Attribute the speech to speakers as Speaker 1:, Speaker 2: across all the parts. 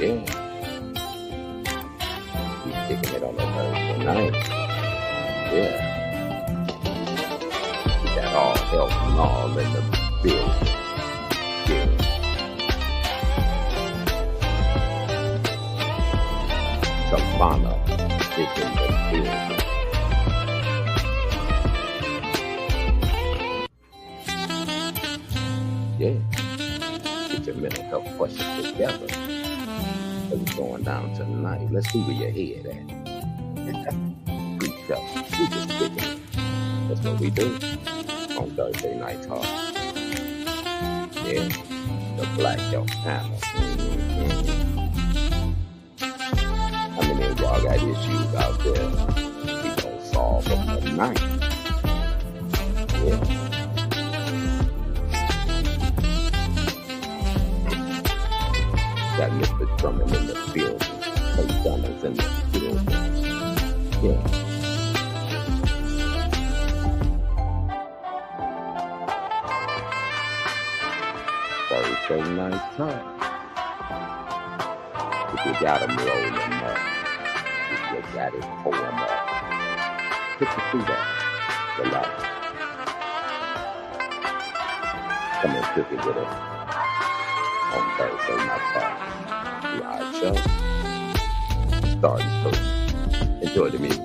Speaker 1: Yeah. He's kicking it on a Thursday night. Yeah. We got all Health Naw in the building. Yeah. Tavonna is in the building. Yeah. Get your mental health questions together. What's going down tonight? Let's see where your head at. Pre-show. We just kicking it. That's what we do on Thursday Night Talk. Yeah. The Black Health Panel. How many of y'all got issues out there? We gonna solve them tonight. Yeah. Got Mr. Drummond in the building. Coach Drummond's in the building. Yeah. Thursday Night Talk. If you got them rolling up, if you got it pulling up, put your feet up, relax. Come and cook it with us on Thursday Night Talk. Live show. Starting soon. Enjoy the music.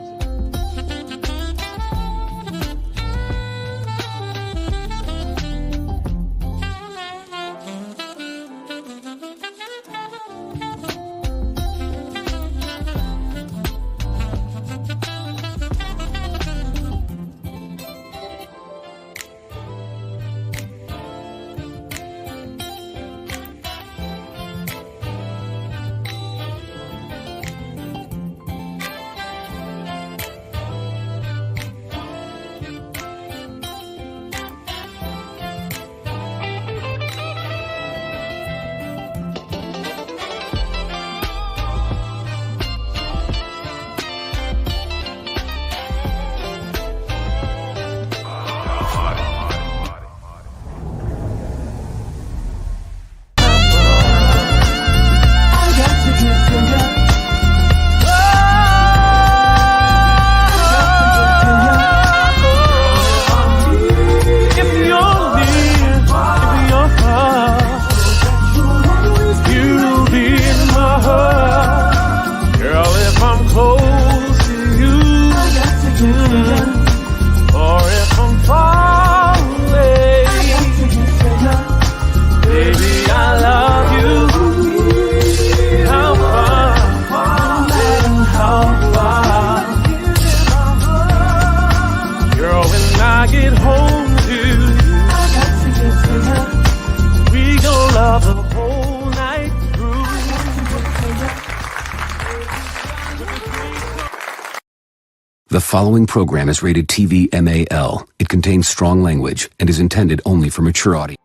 Speaker 2: The following program is rated TV MAL. It contains strong language and is intended only for mature audience.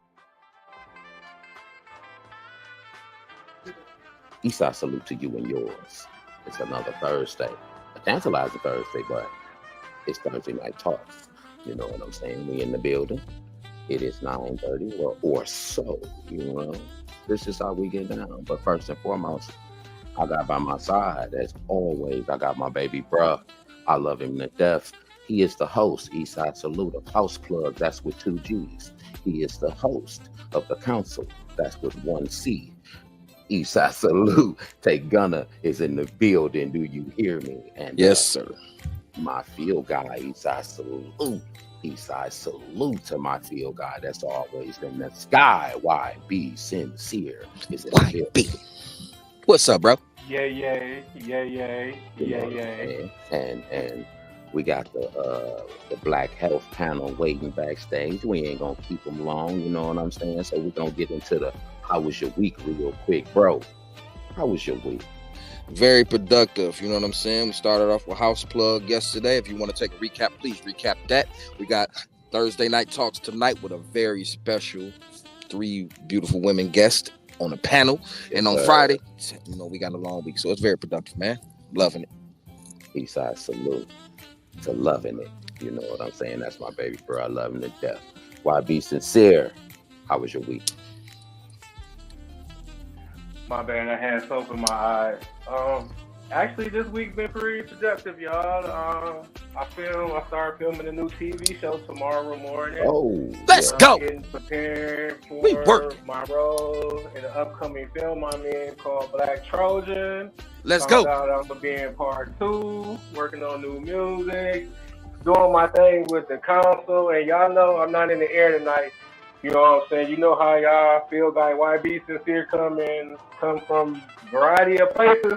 Speaker 1: Eastside salute to you and yours. It's another Thursday. A tantalizing Thursday, but it's Thursday Night Talk. You know what I'm saying? We in the building. It is 9:30 or so, you know. This is how we get down. But first and foremost, I got by my side, as always, I got my baby bruh. I love him to death. He is the host, Eastside Salute, of House Plug, that's with 2 G's. He is the host of The Council, that's with 1 C. Eastside Salute, Take Gunner is in the building. Do you hear me? And
Speaker 3: yes, sir.
Speaker 1: My field guy, Eastside Salute. Eastside Salute to my field guy. That's always in the sky. YB Sincere is in the building.
Speaker 3: What's up, bro?
Speaker 4: Yay.
Speaker 1: And we got the Black Health Panel waiting backstage. We ain't gonna keep them long, you know what I'm saying? So we're gonna get into the how was your week real quick, bro. How was your week?
Speaker 3: Very productive, you know what I'm saying? We started off with House Plug yesterday. If you want to take a recap, please recap that. We got Thursday Night Talks tonight with a very special 3 beautiful women guests on the panel. And on Friday, you know, we got a long week. So it's very productive, man. Loving it.
Speaker 1: Eastside Salute to loving it. You know what I'm saying? That's my baby bro. I love him to death. YB Sincere, how was your week?
Speaker 4: My bad, I had soap in my eyes. Actually, this week been pretty productive, y'all. I started filming a new TV show tomorrow morning.
Speaker 1: Oh,
Speaker 3: Let's
Speaker 1: yeah.
Speaker 3: go.
Speaker 4: Getting prepared
Speaker 3: We
Speaker 4: for
Speaker 3: work.
Speaker 4: my role in the upcoming film I'm in called Black Trojan.
Speaker 3: Let's
Speaker 4: Found
Speaker 3: go.
Speaker 4: out I'm gonna be in part 2, working on new music, doing my thing with the council, and y'all know I'm not in the air tonight. You know what I'm saying? You know how y'all feel like YB Sincere come from a variety of places.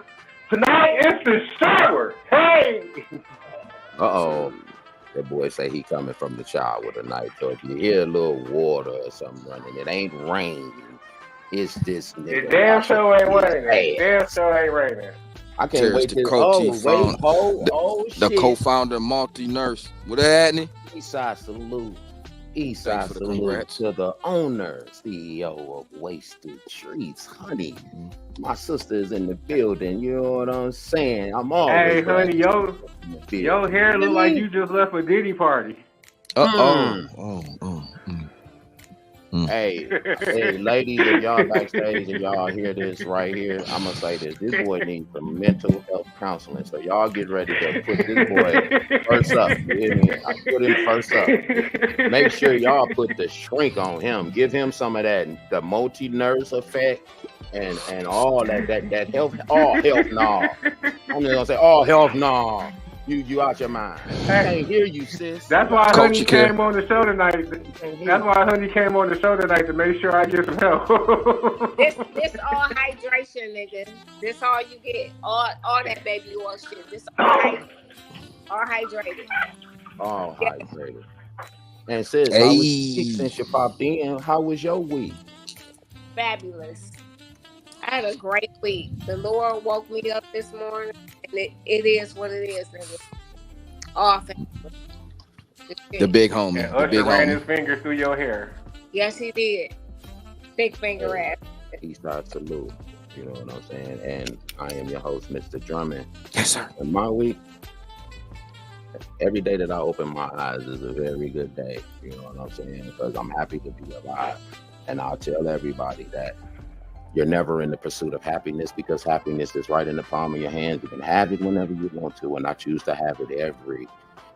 Speaker 4: Tonight it's the shower. Hey!
Speaker 1: Uh-oh. That boy say he coming from the shower tonight. So if you hear a little water or something running, it ain't rain. It's this nigga.
Speaker 4: It damn sure ain't
Speaker 1: washing his
Speaker 4: raining. Damn
Speaker 1: ass.
Speaker 4: sure ain't raining.
Speaker 1: I can't
Speaker 3: Cheers
Speaker 1: wait
Speaker 3: to
Speaker 1: till.
Speaker 3: Coach
Speaker 1: Oh, wait.
Speaker 3: the
Speaker 1: Shit.
Speaker 3: co-founder, multi-nurse. What happening?
Speaker 1: Eastside salute.
Speaker 3: Thanks
Speaker 1: Eastside
Speaker 3: for the
Speaker 1: salute
Speaker 3: congrats.
Speaker 1: to the owner, CEO of Wasted Treats, honey. My sister is in the building. You know what I'm saying? I'm always.
Speaker 4: Hey,
Speaker 1: glad
Speaker 4: honey,
Speaker 1: to be in the building.
Speaker 4: your hair look like you just left a Diddy party.
Speaker 1: Hey, ladies, if y'all backstage and y'all hear this right here, I'm gonna say this. This boy needs some mental health counseling. So y'all get ready to put this boy first up. You hear me? I put him first up. Make sure y'all put the shrink on him. Give him some of that, the multi-nurse effect and all that health, all Health Naw. I'm just gonna say all Health Naw. You out your mind. I can't hear you, sis.
Speaker 4: That's why
Speaker 3: Coach,
Speaker 4: Honey
Speaker 3: you care?
Speaker 4: came on the show tonight. That's why Honey came on the show tonight to make sure I get some help.
Speaker 5: This all hydration, nigga. This all you get. All that baby oil shit. This all hydrated.
Speaker 1: All hydrated. And sis,
Speaker 3: Hey.
Speaker 1: how was your week since you popped in? How was your week?
Speaker 5: Fabulous. I had a great week. The Lord woke me up this morning, and it is what it is, nigga. All fabulous.
Speaker 3: The big homie.
Speaker 4: And
Speaker 3: The
Speaker 4: Usher
Speaker 3: big
Speaker 4: ran
Speaker 3: homie.
Speaker 4: his finger through your hair.
Speaker 5: Yes, he did. Big finger ass.
Speaker 1: Eastside salute. You know what I'm saying? And I am your host, Mr. Drummond.
Speaker 3: Yes, sir.
Speaker 1: And my week, every day that I open my eyes is a very good day. You know what I'm saying? Because I'm happy to be alive. And I'll tell everybody that you're never in the pursuit of happiness because happiness is right in the palm of your hand. You can have it whenever you want to. And I choose to have it every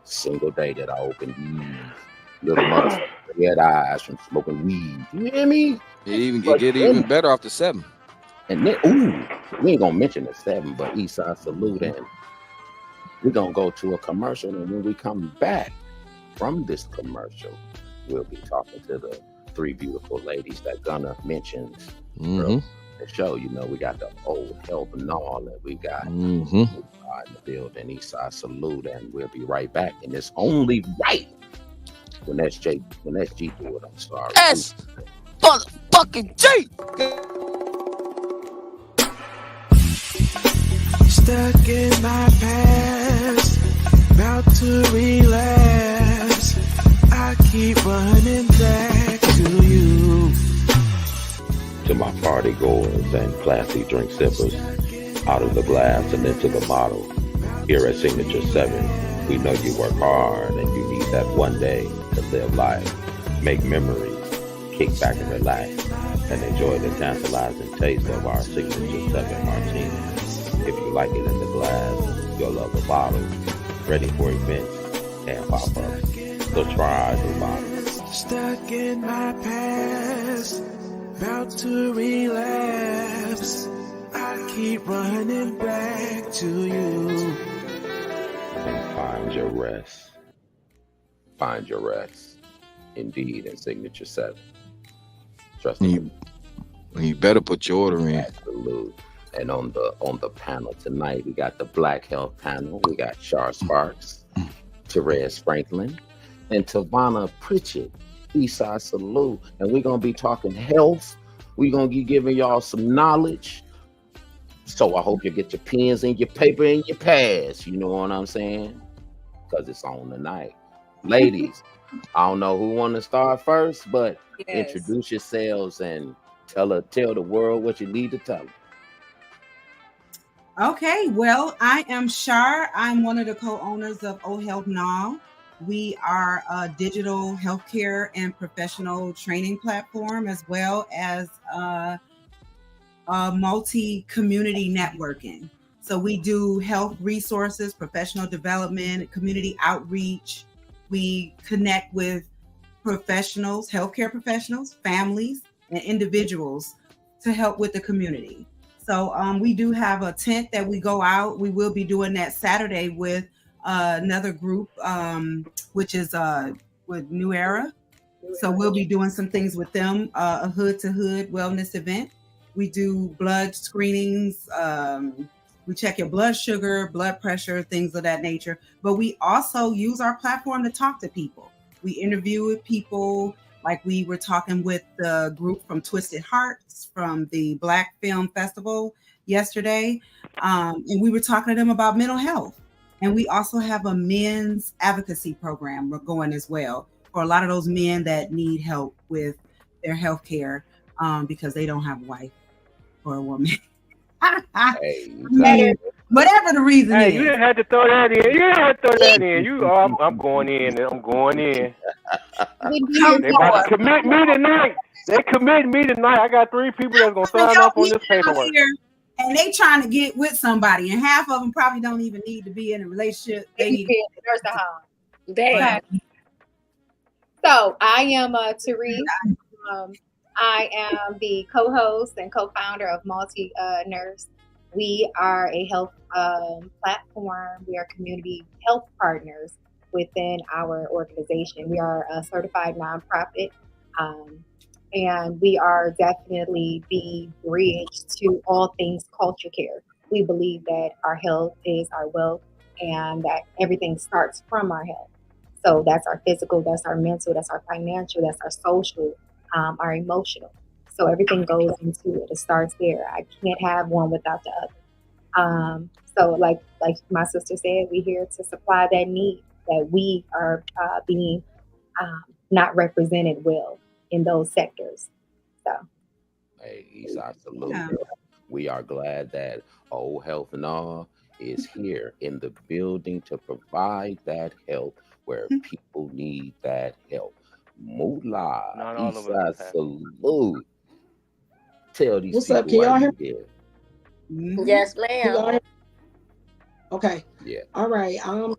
Speaker 1: single day that I open these little motherfucking red eyes from smoking weed. You hear me?
Speaker 3: It get even better after 7.
Speaker 1: And then, we ain't gonna mention the 7, but Eastside salute, and we're gonna go to a commercial. And when we come back from this commercial, we'll be talking to the 3 beautiful ladies that Gunna mentions the show. You know, we got the old Health Naw, and we got in the building, Eastside salute, and we'll be right back. And it's only right when SG do it. I'm sorry.
Speaker 3: S motherfucking G.
Speaker 6: Stuck in my past, about to relapse. I keep running back to you.
Speaker 1: To my party goers and classy drink sippers, out of the glass and into the bottle. Here at Signature 7, we know you work hard and you need that one day to live life. Make memories, kick back and relax, and enjoy the tantalizing taste of our Signature 7 martini. If you like it in the glass, you'll love the bottle. Ready for events and pop-ups. So try our new bottle.
Speaker 6: Stuck in my past, about to relapse. I keep running back to you.
Speaker 1: And find your rest. Find your rest. Indeed, in Signature 7. Trust me.
Speaker 3: You better put your order in.
Speaker 1: Absolutely. And on the panel tonight, we got the Black Health panel. We got Shar Sparks Terres Franklin, and Tavonna R Pritchett. Eastside salute. And we're going to be talking health. We're going to be giving y'all some knowledge. So I hope you get your pens and your paper and your pads. You know what I'm saying? Because it's on tonight. Ladies, I don't know who want to start first, but introduce yourselves and tell the world what you need to tell them.
Speaker 7: Okay, well, I am Shar. I'm one of the co-owners of Health Naw. We are a digital healthcare and professional training platform, as well as a multi-community networking. So we do health resources, professional development, community outreach. We connect with professionals, healthcare professionals, families, and individuals to help with the community. So we do have a tent that we go out. We will be doing that Saturday with another group, which is with New Era. So we'll be doing some things with them, a hood to hood wellness event. We do blood screenings. We check your blood sugar, blood pressure, things of that nature. But we also use our platform to talk to people. We interview with people, like we were talking with the group from Twisted Hearts from the Black Film Festival yesterday. And we were talking to them about mental health. And we also have a men's advocacy program we're going as well for a lot of those men that need help with their health care because they don't have a wife or a woman.
Speaker 1: Hey,
Speaker 7: Whatever the reason
Speaker 4: Hey,
Speaker 7: is.
Speaker 4: you didn't have to throw that in. You didn't have to throw that in. I'm going in. I'm going in. They about to commit me tonight. They commit me tonight. I got 3 people that's gonna sign off on this paperwork.
Speaker 7: And they trying to get with somebody, and half of them probably don't even need to be in a relationship. They need to be in a nursing home.
Speaker 5: Damn.
Speaker 8: So I am Therese. I am the co-host and co-founder of Multi Nurse. We are a health platform. We are community health partners within our organization. We are a certified nonprofit, and we are definitely the bridge to all things culture care. We believe that our health is our wealth, and that everything starts from our health. So that's our physical, that's our mental, that's our financial, that's our social, our emotional. So everything goes into it. It starts there. I can't have one without the other. So like my sister said, we're here to supply that need that we are being not represented well in those sectors. So,
Speaker 1: hey, absolutely. We are glad that Health Naw is here in the building to provide that help where people need that help. Moolah,
Speaker 4: Not all of us.
Speaker 1: salute. Tell these
Speaker 9: What's
Speaker 1: people
Speaker 9: up? Can y'all hear
Speaker 1: me?
Speaker 5: Yes, ma'am.
Speaker 9: Okay.
Speaker 1: Yeah.
Speaker 9: All right. I'm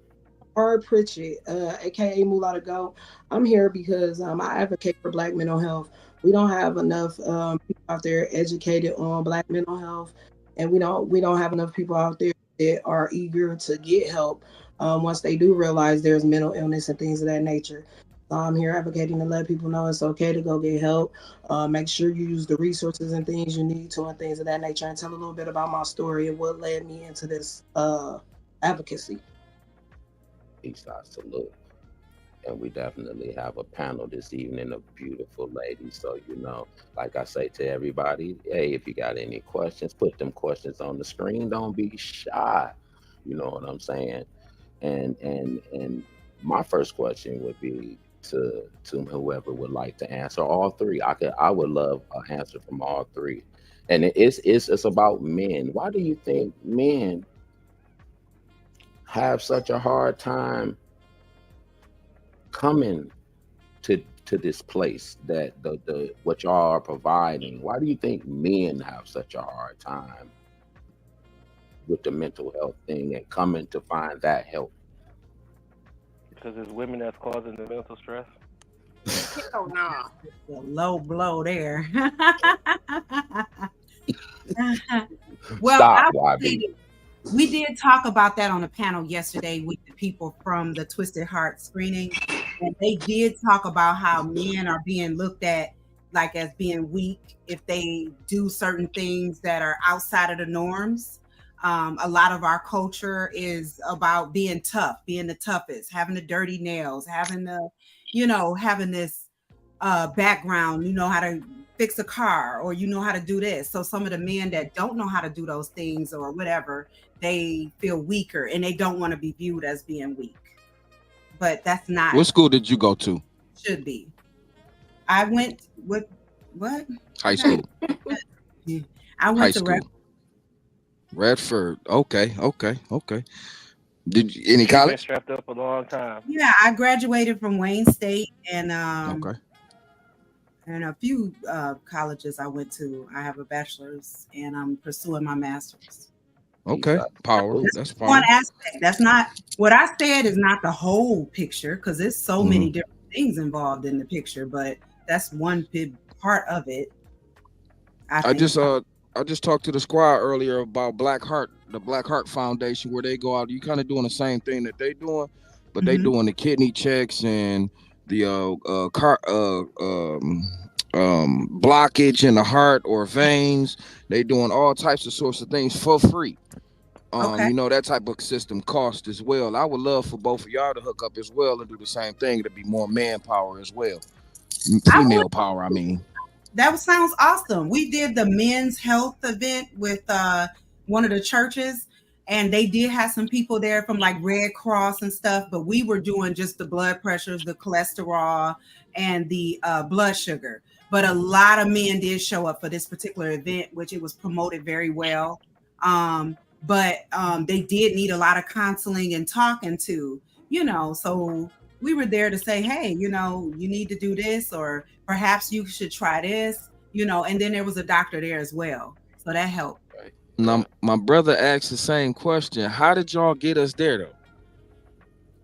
Speaker 9: R Pritchett, aka Moolah to Go. I'm here because I advocate for Black mental health. We don't have enough people out there educated on Black mental health, and we don't have enough people out there that are eager to get help once they do realize there's mental illness and things of that nature. So I'm here advocating to let people know it's okay to go get help. Make sure you use the resources and things you need to and things of that nature, and tell a little bit about my story and what led me into this advocacy.
Speaker 1: Salute. And we definitely have a panel this evening of beautiful ladies. So, like I say to everybody, hey, if you got any questions, put them questions on the screen. Don't be shy. You know what I'm saying? And my first question would be to whoever would like to answer all 3. I would love an answer from all 3. And it's about men. Why do you think men have such a hard time coming to this place that the what y'all are providing? Why do you think men have such a hard time with the mental health thing and coming to find that help?
Speaker 4: Because it's women that's causing the mental stress.
Speaker 5: Oh no.
Speaker 7: A low blow there. Well,
Speaker 1: Stop,
Speaker 7: we did talk about that on a panel yesterday with the people from the Twisted Heart screening, and they did talk about how men are being looked at like as being weak if they do certain things that are outside of the norms. A lot of our culture is about being tough, being the toughest, having the dirty nails, having having this background, how to fix a car, or how to do this. So some of the men that don't know how to do those things or whatever, they feel weaker and they don't want to be viewed as being weak. But that's not.
Speaker 3: What school did you go to?
Speaker 7: Should be. I went with what?
Speaker 3: High school.
Speaker 7: I went to
Speaker 3: Redford. Okay. Did you any college?
Speaker 4: Been strapped up a long time.
Speaker 7: Yeah, I graduated from Wayne State, and and a few colleges I went to. I have a bachelor's, and I'm pursuing my master's.
Speaker 3: Okay, power.
Speaker 1: Cool.
Speaker 3: That's
Speaker 7: One
Speaker 3: power.
Speaker 7: aspect. That's not what I said. Is not the whole picture because there's so many different things involved in the picture. But that's one big part of it.
Speaker 3: I just talked to the squad earlier about Black Heart, the Black Heart Foundation, where they go out. You kind of doing the same thing that they doing, but they doing the kidney checks and the blockage in the heart or veins. They doing all types of sorts of things for free.
Speaker 7: Okay.
Speaker 3: You know, that type of system cost as well. I would love for both of y'all to hook up as well and do the same thing. To be more manpower as well, female power. I mean.
Speaker 7: That sounds awesome. We did the men's health event with one of the churches, and they did have some people there from like Red Cross and stuff, but we were doing just the blood pressures, the cholesterol, and the blood sugar. But a lot of men did show up for this particular event, which it was promoted very well. But they did need a lot of counseling and talking to, so we were there to say, hey, you need to do this, or perhaps you should try this, and then there was a doctor there as well. So that helped.
Speaker 3: Now, my brother asked the same question. How did y'all get us there, though?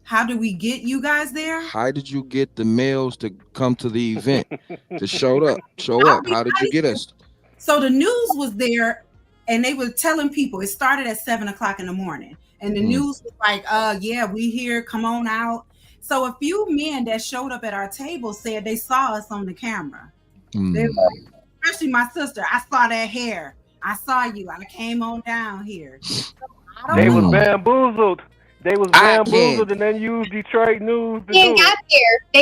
Speaker 7: How did we get you guys there?
Speaker 3: How did you get the males to come to the event, to show up? How did you get us?
Speaker 7: So the news was there, and they were telling people it started at 7:00 in the morning. And the news was like, yeah, we here, come on out. So a few men that showed up at our table said they saw us on the camera. Especially my sister. I saw that hair. I saw you. I came on down here.
Speaker 4: They was bamboozled. And then used Detroit news.
Speaker 8: They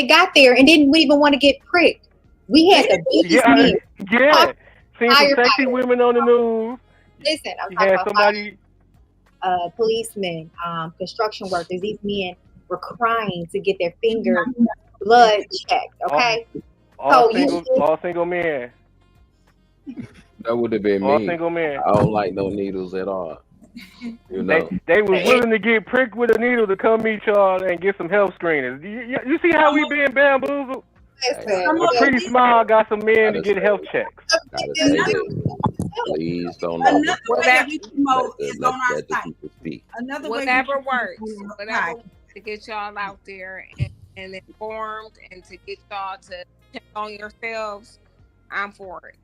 Speaker 8: got there and didn't even want to get pricked. We had the biggest men.
Speaker 4: Yeah. Seen some sexy women on the news.
Speaker 8: Listen, I'm talking about somebody. Policemen, construction workers. These men were crying to get their finger blood checked. Okay,
Speaker 4: all single men.
Speaker 1: That would have been me.
Speaker 4: All single men.
Speaker 1: I don't like no needles at all.
Speaker 4: They was willing to get pricked with a needle to come meet y'all and get some health screenings. You see how we being bamboozled? A pretty smile got some men to get health checks.
Speaker 1: Please don't.
Speaker 7: Another way that we promote is on our site.
Speaker 5: Whatever works. Whatever to get y'all out there and informed and to get y'all to check on yourselves. I'm for it.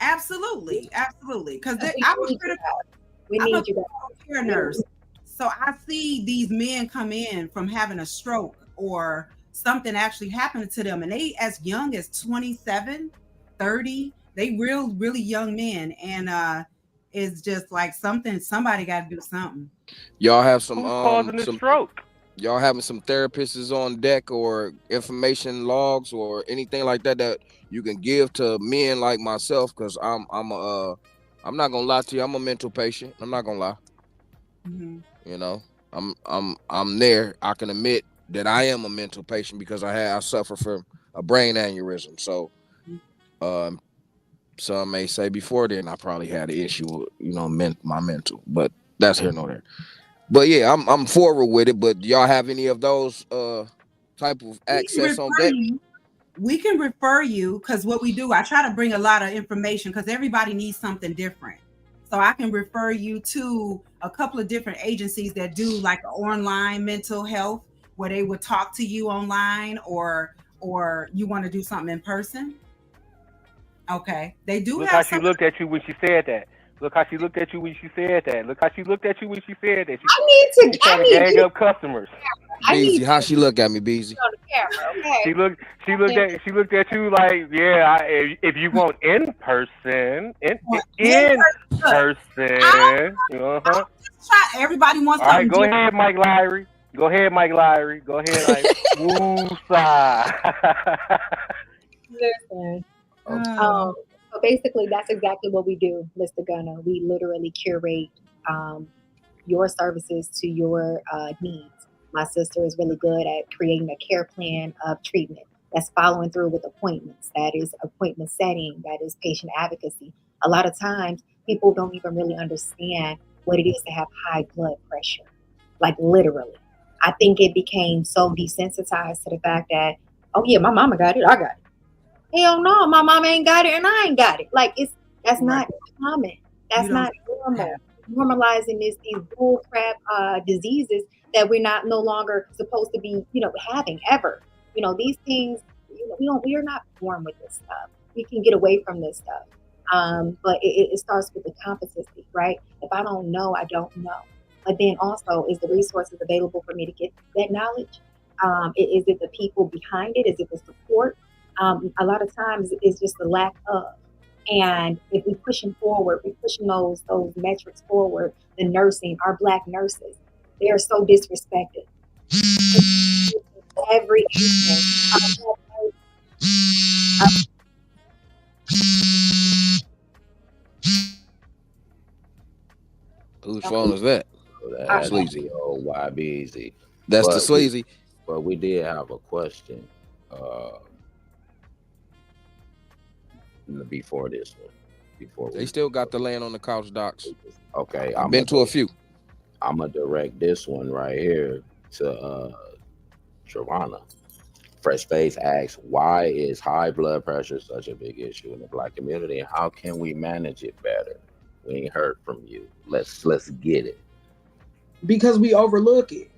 Speaker 7: Absolutely. Because I was critical.
Speaker 8: We need you
Speaker 7: care nurse. So I see these men come in from having a stroke or something actually happened to them, and they as young as 27, 30. They really young men, and it's just like somebody got to do something.
Speaker 3: Y'all have some
Speaker 4: causing the stroke.
Speaker 3: Y'all having some therapists on deck or information logs or anything like that you can give to men like myself, because I'm not gonna lie to you, I'm a mental patient. I'm not gonna lie. I'm there. I can admit that I am a mental patient because I suffer from a brain aneurysm. So some may say before then I probably had an issue with my mental, but that's here nor there. But yeah, I'm forward with it. But y'all have any of those type of access on deck?
Speaker 7: We can refer you, because what we do, I try to bring a lot of information because everybody needs something different. So I can refer you to a couple of different agencies that do like online mental health, where they would talk to you online, or you want to do something in person. Okay, they do.
Speaker 4: Look how she looked at you when she said that. Look how she looked at you when she said that. I need to gang up customers.
Speaker 3: Beezy, how she look at me, Beezy?
Speaker 4: She looked at you like, yeah. If you want in person,
Speaker 7: Everybody wants.
Speaker 4: All right, go ahead, Mike Lyrie. Go ahead, like woosah.
Speaker 8: Listen. So basically, that's exactly what we do, Mr. Gunner. We literally curate your services to your needs. My sister is really good at creating a care plan of treatment that's following through with appointments. That is appointment setting. That is patient advocacy. A lot of times, people don't even really understand what it is to have high blood pressure. Like literally. I think it became so desensitized to the fact that, oh yeah, my mama got it, I got it. Hell no, my mama ain't got it and I ain't got it. Like that's
Speaker 7: Right.
Speaker 8: not common. That's
Speaker 7: You don't
Speaker 8: not normal. Normalizing these bull crap diseases that we're not no longer supposed to be, having ever. These things, we are not born with this stuff. We can get away from this stuff. But it starts with the competency, right? If I don't know, I don't know. But then also, is the resources available for me to get that knowledge? Is it the people behind it? Is it the support? A lot of times it's just the lack of. And if we pushing forward, we pushing those metrics forward. The nursing, our Black nurses, they are so disrespected. Every instance.
Speaker 3: Whose phone is that?
Speaker 1: That's
Speaker 3: Sleazy.
Speaker 1: the old YBZ.
Speaker 3: That's
Speaker 1: But
Speaker 3: the Sleazy.
Speaker 1: But we did have a question before this one.
Speaker 3: They still got the land on the couch, docs.
Speaker 1: Okay,
Speaker 3: I've been to a few.
Speaker 1: I'm gonna direct this one right here to Tavonna. Fresh Face asks, why is high blood pressure such a big issue in the Black community, and how can we manage it better? We ain't heard from you. Let's get it.
Speaker 9: Because we overlook it.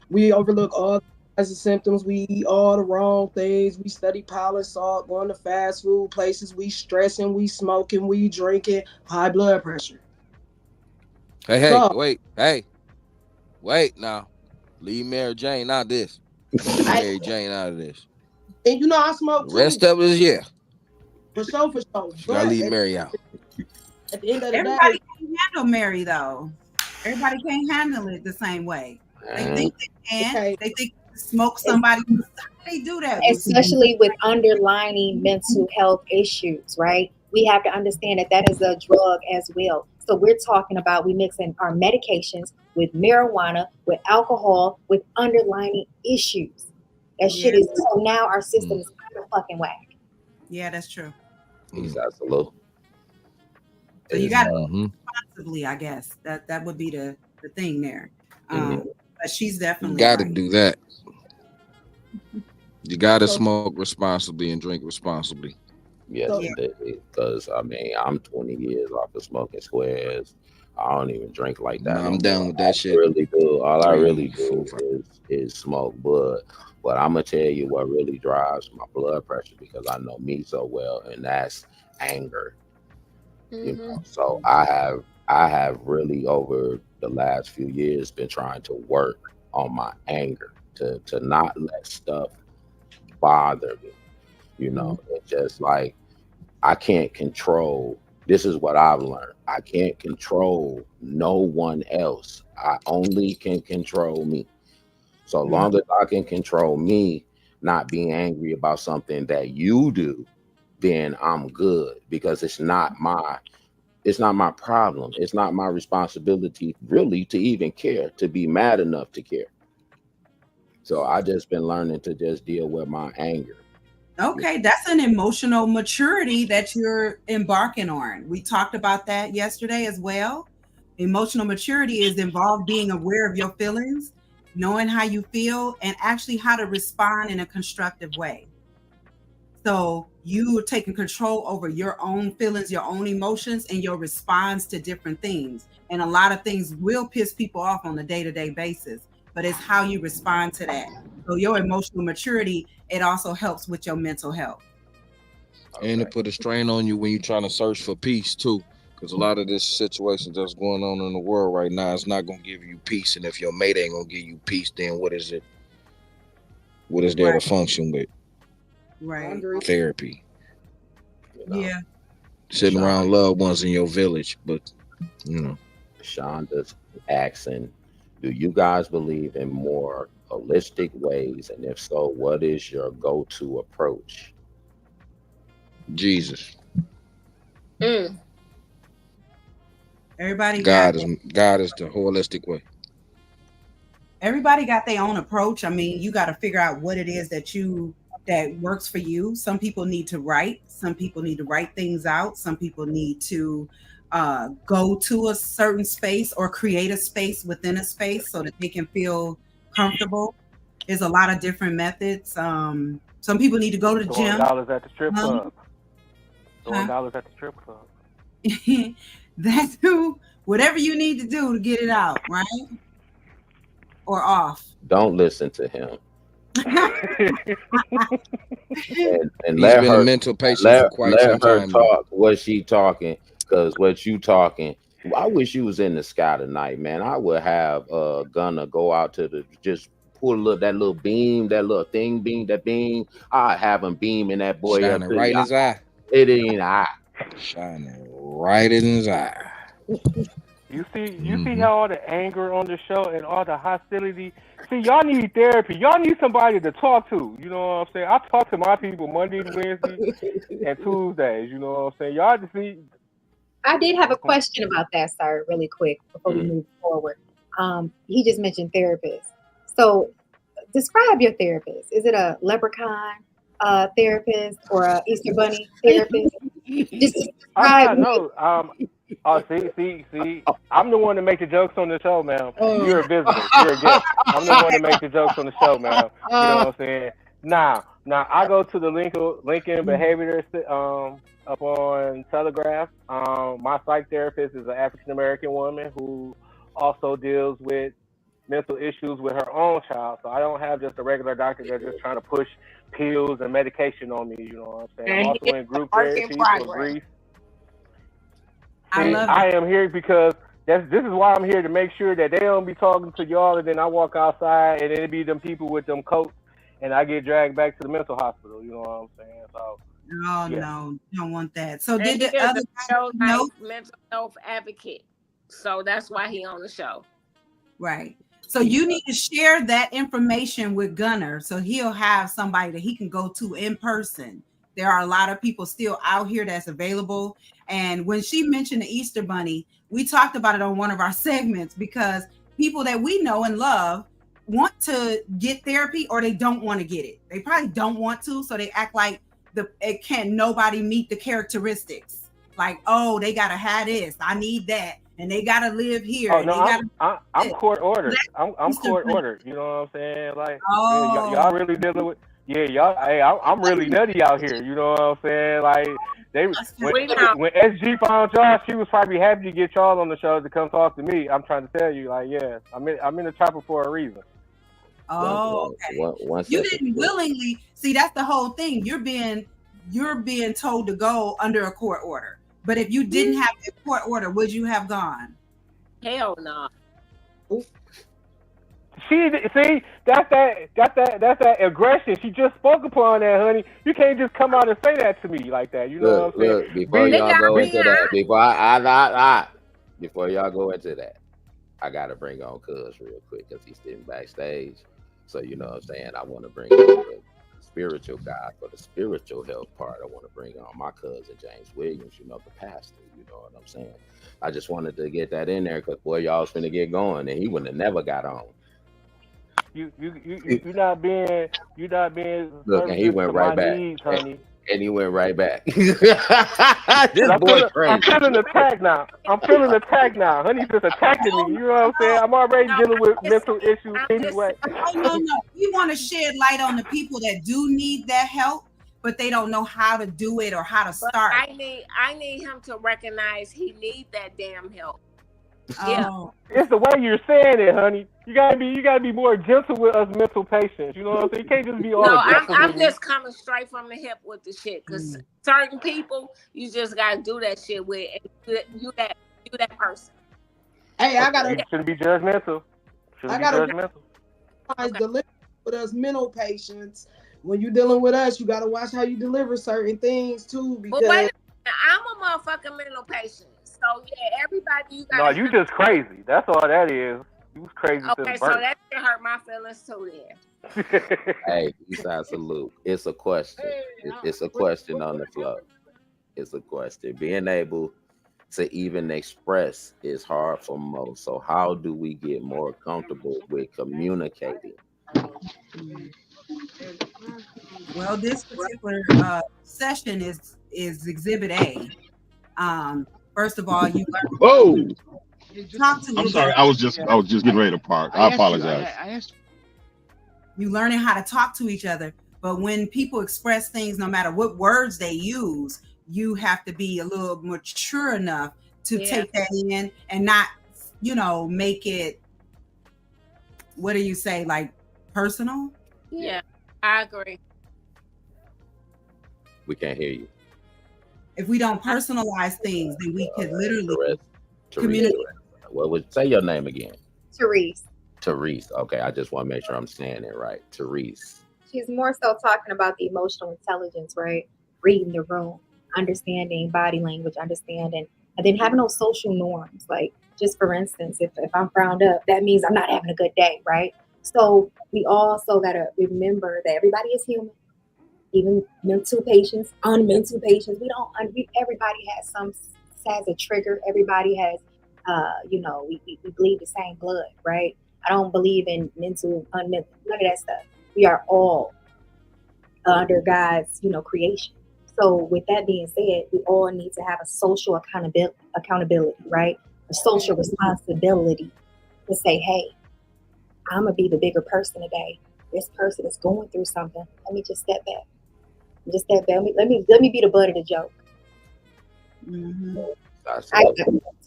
Speaker 9: We overlook all the symptoms. We eat all the wrong things. We study powder salt, going to fast food places. We stressing, we smoking, we drinking, high blood pressure.
Speaker 3: Wait now. Leave Mary Jane out of this. Mary Jane out of this.
Speaker 9: And I smoke too.
Speaker 3: Rest of it is
Speaker 9: For sure.
Speaker 3: Gotta leave Mary out.
Speaker 9: At the end of the
Speaker 7: Everybody
Speaker 9: day,
Speaker 7: can't handle Mary though. Everybody can't handle it the same way. They think they can.
Speaker 9: Okay.
Speaker 7: They think smoke somebody. How do they do that?
Speaker 8: Especially with underlying mental health issues, right? We have to understand that is a drug as well. So we're talking about we mixing our medications with marijuana, with alcohol, with underlying issues. That shit is so now our system is kind of fucking whack.
Speaker 7: Yeah, that's true.
Speaker 1: He's absolute.
Speaker 7: So you got to responsibly, I guess. That would be the thing there. But she's definitely
Speaker 3: got to
Speaker 7: right.
Speaker 3: do that. You got to smoke responsibly and drink responsibly.
Speaker 1: Yes, because I'm 20 years off of smoking squares. I don't even drink like that.
Speaker 3: No, I'm down with that shit.
Speaker 1: Really do. All I really do is smoke bud. But I'm gonna tell you what really drives my blood pressure, because I know me so well, and that's anger. So I have really over the last few years been trying to work on my anger to not let stuff bother me. It's just like I can't control. This is what I've learned. I can't control no one else. I only can control me. So long as I can control me not being angry about something that you do, then I'm good, because it's not my problem. It's not my responsibility really to even care, to be mad enough to care. So I just been learning to just deal with my anger.
Speaker 7: Okay, that's an emotional maturity that you're embarking on. We talked about that yesterday as well. Emotional maturity is involved being aware of your feelings, knowing how you feel, and actually how to respond in a constructive way. So you are taking control over your own feelings, your own emotions, and your response to different things. And a lot of things will piss people off on a day-to-day basis, but it's how you respond to that. So your emotional maturity, it also helps with your mental health.
Speaker 3: And it put a strain on you when you're trying to search for peace too. Because a lot of this situation that's going on in the world right now is not going to give you peace. And if your mate ain't going to give you peace, then what is it? What is there to function with?
Speaker 7: Right.
Speaker 3: Therapy.
Speaker 7: Yeah.
Speaker 3: Sitting around loved ones in your village. But,
Speaker 1: Shonda's asking, do you guys believe in more holistic ways? And if so, what is your go-to approach?
Speaker 3: Jesus.
Speaker 7: Everybody
Speaker 3: God is the holistic way.
Speaker 7: Everybody got their own approach. I mean, you got to figure out what it is that works for you. Some people need to write. Some people need to write things out. Some people need to go to a certain space or create a space within a space so that they can feel comfortable. There's a lot of different methods. Some people need to go to the
Speaker 4: Throwing
Speaker 7: gym.
Speaker 4: dollars at the strip club. Throwing dollars at the strip club.
Speaker 7: That's whatever you need to do to get it out, right? Or off.
Speaker 1: Don't listen to him. and
Speaker 3: He's
Speaker 1: let
Speaker 3: been
Speaker 1: her,
Speaker 3: a mental patient for quite some
Speaker 1: let her
Speaker 3: time.
Speaker 1: talk what she talking, because what you talking. I wish you was in the sky tonight, man. I would have Gunna go out to the just pull that little beam, that little thing beam, that beam. I have him beaming that boy
Speaker 3: Shining
Speaker 1: up to
Speaker 3: right in his eye.
Speaker 1: It ain't eye.
Speaker 3: Shining right in his eye.
Speaker 4: You see how all the anger on the show and all the hostility. See, y'all need therapy. Y'all need somebody to talk to. You know what I'm saying? I talk to my people Mondays, Wednesdays, and Tuesdays. You know what I'm saying? Y'all just see.
Speaker 8: I did have a question about that, sir, really quick before we move forward. He just mentioned therapists. So, describe your therapist. Is it a leprechaun therapist or a Easter Bunny therapist? Just describe.
Speaker 4: See. I'm the one to make the jokes on the show, man. You're a visitor. You're a guest. I'm the one to make the jokes on the show, man. You know what I'm saying? Now I go to the Lincoln Behaviorist up on Telegraph. My psych therapist is an African American woman who also deals with mental issues with her own child. So I don't have just a regular doctor that's just trying to push pills and medication on me. You know what I'm saying? I'm also in group therapy for grief. I am here because this is why I'm here, to make sure that they don't be talking to y'all and then I walk outside and it be them people with them coats and I get dragged back to the mental hospital. You know what I'm saying? So
Speaker 7: no, you don't want that. So did
Speaker 5: he
Speaker 7: the other
Speaker 5: mental health advocate? So that's why he on the show.
Speaker 7: Right. So you need to share that information with Gunner so he'll have somebody that he can go to in person. There are a lot of people still out here that's available. And when she mentioned the Easter Bunny, we talked about it on one of our segments because people that we know and love want to get therapy or they don't want to get it. They probably don't want to, so they act like it can't nobody meet the characteristics. Like, oh, they gotta have this. I need that. And they gotta live here.
Speaker 4: Oh no, I'm court ordered. I'm court ordered. You know what I'm saying? Like, y'all really dealing with. Yeah, y'all. Hey, I'm really nutty out here. You know what I'm saying? Like, when SG found y'all, she was probably happy to get y'all on the show to come talk to me. I'm trying to tell you, like, yeah, I'm in the chopper for a reason.
Speaker 7: Oh, okay. You didn't willingly see. That's the whole thing. You're being told to go under a court order. But if you didn't have a court order, would you have gone?
Speaker 5: Hell no.
Speaker 4: See, that's that aggression. She just spoke upon that, honey. You can't just come out and say that to me like that. You know what I'm saying?
Speaker 1: Before y'all go into that, before y'all go into that, I gotta bring on Cuz real quick because he's sitting backstage. So you know what I'm saying? I want to bring on the spiritual guy for the spiritual health part. I want to bring on my cousin James Williams, you know, the pastor. You know what I'm saying? I just wanted to get that in there because boy, y'all was finna get going, and he wouldn't have never got on.
Speaker 4: You not being.
Speaker 1: Look, and he went right back.
Speaker 4: Needs, honey.
Speaker 1: And he went right back.
Speaker 4: I'm feeling attacked now. Honey's just attacking me. You know what I'm saying? I'm already dealing with mental issues anyway.
Speaker 7: No. We want to shed light on the people that do need that help, but they don't know how to do it or how to start.
Speaker 5: I need him to recognize he needs that damn help.
Speaker 7: Oh.
Speaker 4: It's the way you're saying it, honey. You gotta be more gentle with us mental patients. You know what I'm saying? You can't just be all.
Speaker 5: No, I'm just coming straight from the hip with the shit. Cause certain people, you just gotta do that shit with, and you that person.
Speaker 9: Hey, I gotta.
Speaker 4: You shouldn't be judgmental.
Speaker 9: Deliver with us mental patients. When you're dealing with us, you gotta watch how you deliver certain things too. Because
Speaker 5: wait a minute, I'm a motherfucking mental patient. So yeah, everybody you got.
Speaker 4: No, you just crazy. That's all that is. You was crazy.
Speaker 5: Okay, so that should hurt my feelings too then.
Speaker 1: Hey, Eastside salute. It's a question. It's a question on the floor. It's a question. Being able to even express is hard for most. So how do we get more comfortable with communicating?
Speaker 7: Well, this particular session is Exhibit A. First of all, you
Speaker 10: talk to me. I'm sorry. I was just getting ready to park. I apologize.
Speaker 7: You learning how to talk to each other. But when people express things, no matter what words they use, you have to be a little mature enough to take that in and not, make it, what do you say, like personal?
Speaker 5: Yeah, I agree.
Speaker 1: We can't hear you.
Speaker 7: If we don't personalize things, then we could literally
Speaker 1: communicate. What would say your name again?
Speaker 8: Therese.
Speaker 1: Therese. Okay, I just want to make sure I'm saying it right. Therese.
Speaker 8: She's more so talking about the emotional intelligence, right? Reading the room, understanding body language, understanding, and then having those social norms. Like, just for instance, if I'm frowned up, that means I'm not having a good day, right? So we also got to remember that everybody is human, even mental patients, unmental patients. Everybody has a trigger. Everybody has, we bleed the same blood, right? I don't believe in mental, unmental, none of that stuff. We are all under God's, creation. So with that being said, we all need to have a social accountability, right? A social responsibility to say, hey, I'm gonna be the bigger person today. This person is going through something. Let me just step back. Let me be the butt of the joke.
Speaker 7: Mm-hmm.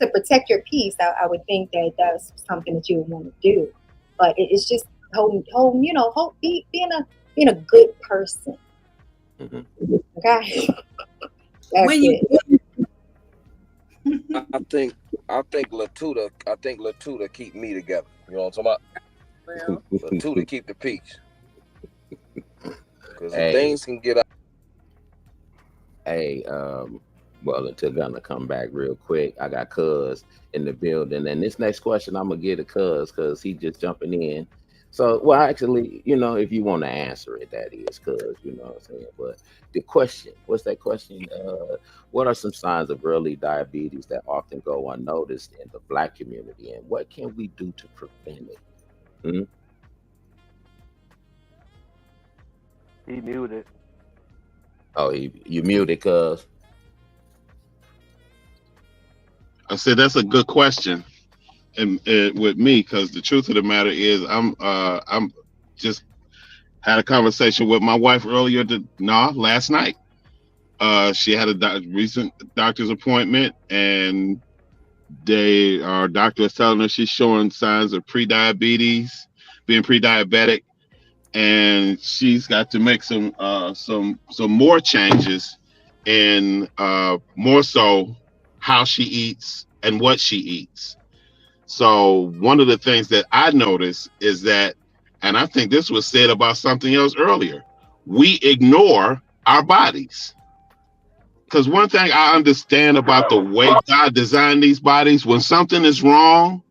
Speaker 8: To protect your peace, I would think that that's something that you would want to do. But it's just being a good person.
Speaker 1: Mm-hmm.
Speaker 8: Okay.
Speaker 3: I think Latuda keep me together. You know what I'm talking about?
Speaker 5: Well,
Speaker 3: Latuda keep the peace. Because things can get out.
Speaker 1: Hey, well, until gonna come back real quick. I got Cuz in the building, and this next question I'm gonna get to Cuz because he just jumping in. So, well, actually, if you want to answer it, that is, Cuz, you know what I'm saying. But the question, what's that question? What are some signs of early diabetes that often go unnoticed in the Black community, and what can we do to prevent it? Hmm?
Speaker 4: He muted.
Speaker 1: Oh, you muted, Cuz.
Speaker 10: I said that's a good question, and with me, because the truth of the matter is, I'm just had a conversation with my wife last night. She had a recent doctor's appointment, and our doctor is telling her she's showing signs of pre-diabetes, being pre-diabetic, and she's got to make some more changes in more so how she eats and what she eats. So one of the things that I notice is that, and I think this was said about something else earlier, we ignore our bodies. Because one thing I understand about the way God designed these bodies, when something is wrong,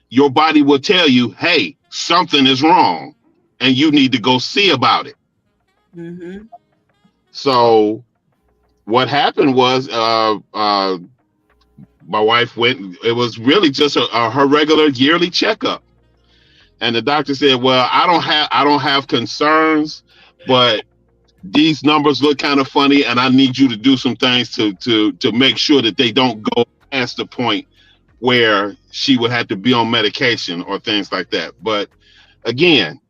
Speaker 10: your body will tell you, hey, something is wrong, and you need to go see about it.
Speaker 7: Mm-hmm.
Speaker 10: So what happened was my wife went, it was really just her regular yearly checkup. And the doctor said, well, I don't have concerns, but these numbers look kind of funny, and I need you to do some things to make sure that they don't go past the point where she would have to be on medication or things like that. But again,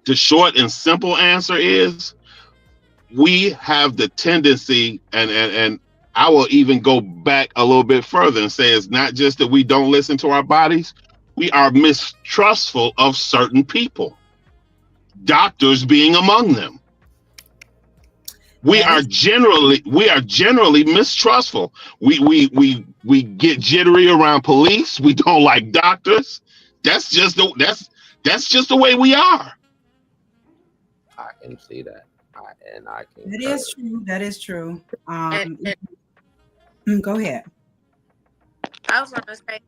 Speaker 10: the short and simple answer is we have the tendency, and I will even go back a little bit further and say it's not just that we don't listen to our bodies, we are mistrustful of certain people, doctors being among them. We are generally mistrustful. We get jittery around police. We don't like doctors. That's just the way we are.
Speaker 1: I can see that. I can.
Speaker 7: That is true. That is true. Go ahead.
Speaker 5: I was going to say,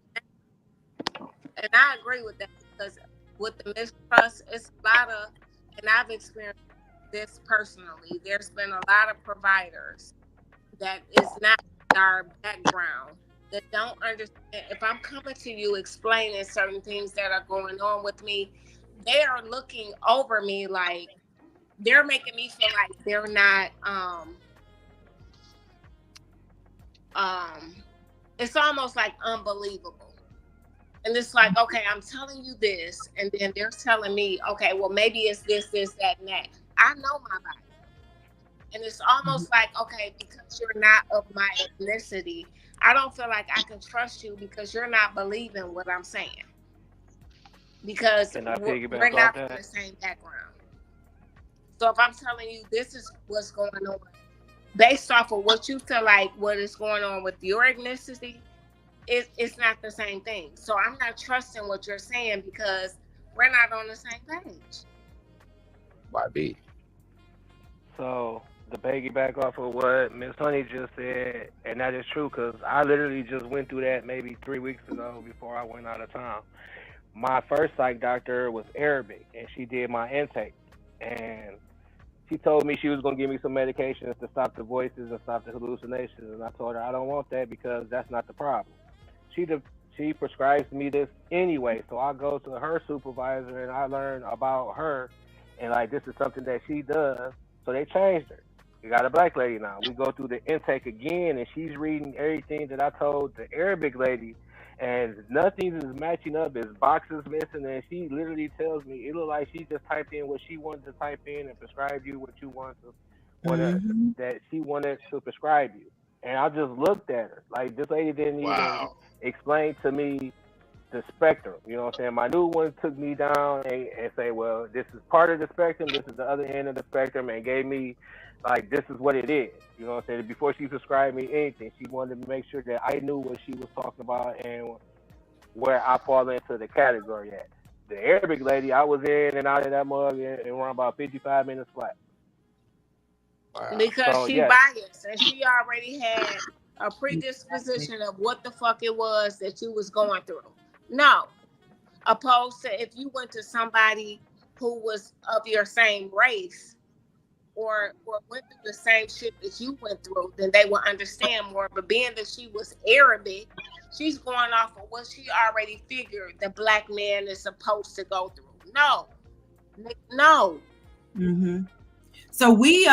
Speaker 5: and I agree with that, because with the mistrust, it's a lot of, and I've experienced this personally, there's been a lot of providers that is not our background, that don't understand. If I'm coming to you explaining certain things that are going on with me, they are looking over me like they're making me feel like they're not it's almost like unbelievable. And it's like, okay, I'm telling you this, and then they're telling me, okay, well, maybe it's this, that, and that. I know my body. And it's almost like, okay, because you're not of my ethnicity, I don't feel like I can trust you because you're not believing what I'm saying. Because we're not from the same background. So if I'm telling you this is what's going on, based off of what you feel like what is going on with your ethnicity, it's not the same thing. So I'm not trusting what you're saying because we're not on the same page.
Speaker 1: YB.
Speaker 4: So the piggyback off of what Miss Honey just said, and that is true because I literally just went through that maybe 3 weeks ago before I went out of town. My first psych doctor was Arabic, and she did my intake, and she told me she was going to give me some medications to stop the voices and stop the hallucinations, and I told her I don't want that because that's not the problem. She prescribes me this anyway, so I go to her supervisor and I learn about her, and like this is something that she does. So they changed her. We got a black lady now. We go through the intake again, and she's reading everything that I told the Arabic lady, and nothing is matching up. There's boxes missing, and she literally tells me it looked like she just typed in what she wanted to type in and prescribe you what you want to, what that she wanted to prescribe you. And I just looked at her like this lady didn't even explain to me the spectrum. You know what I'm saying? My new one took me down and say, well, this is part of the spectrum, this is the other end of the spectrum, and gave me like this is what it is. You know what I'm saying? Before she prescribed me anything, she wanted to make sure that I knew what she was talking about and where I fall into the category at. The Arabic lady, I was in and out of that mug in around about 55 minutes flat.
Speaker 5: Because so, she biased and she already had a predisposition of what the fuck it was that you was going through. No. Opposed to if you went to somebody who was of your same race or went through the same shit that you went through, then they would understand more. But being that she was Arabic, she's going off of what she already figured the black man is supposed to go through. No.
Speaker 7: So we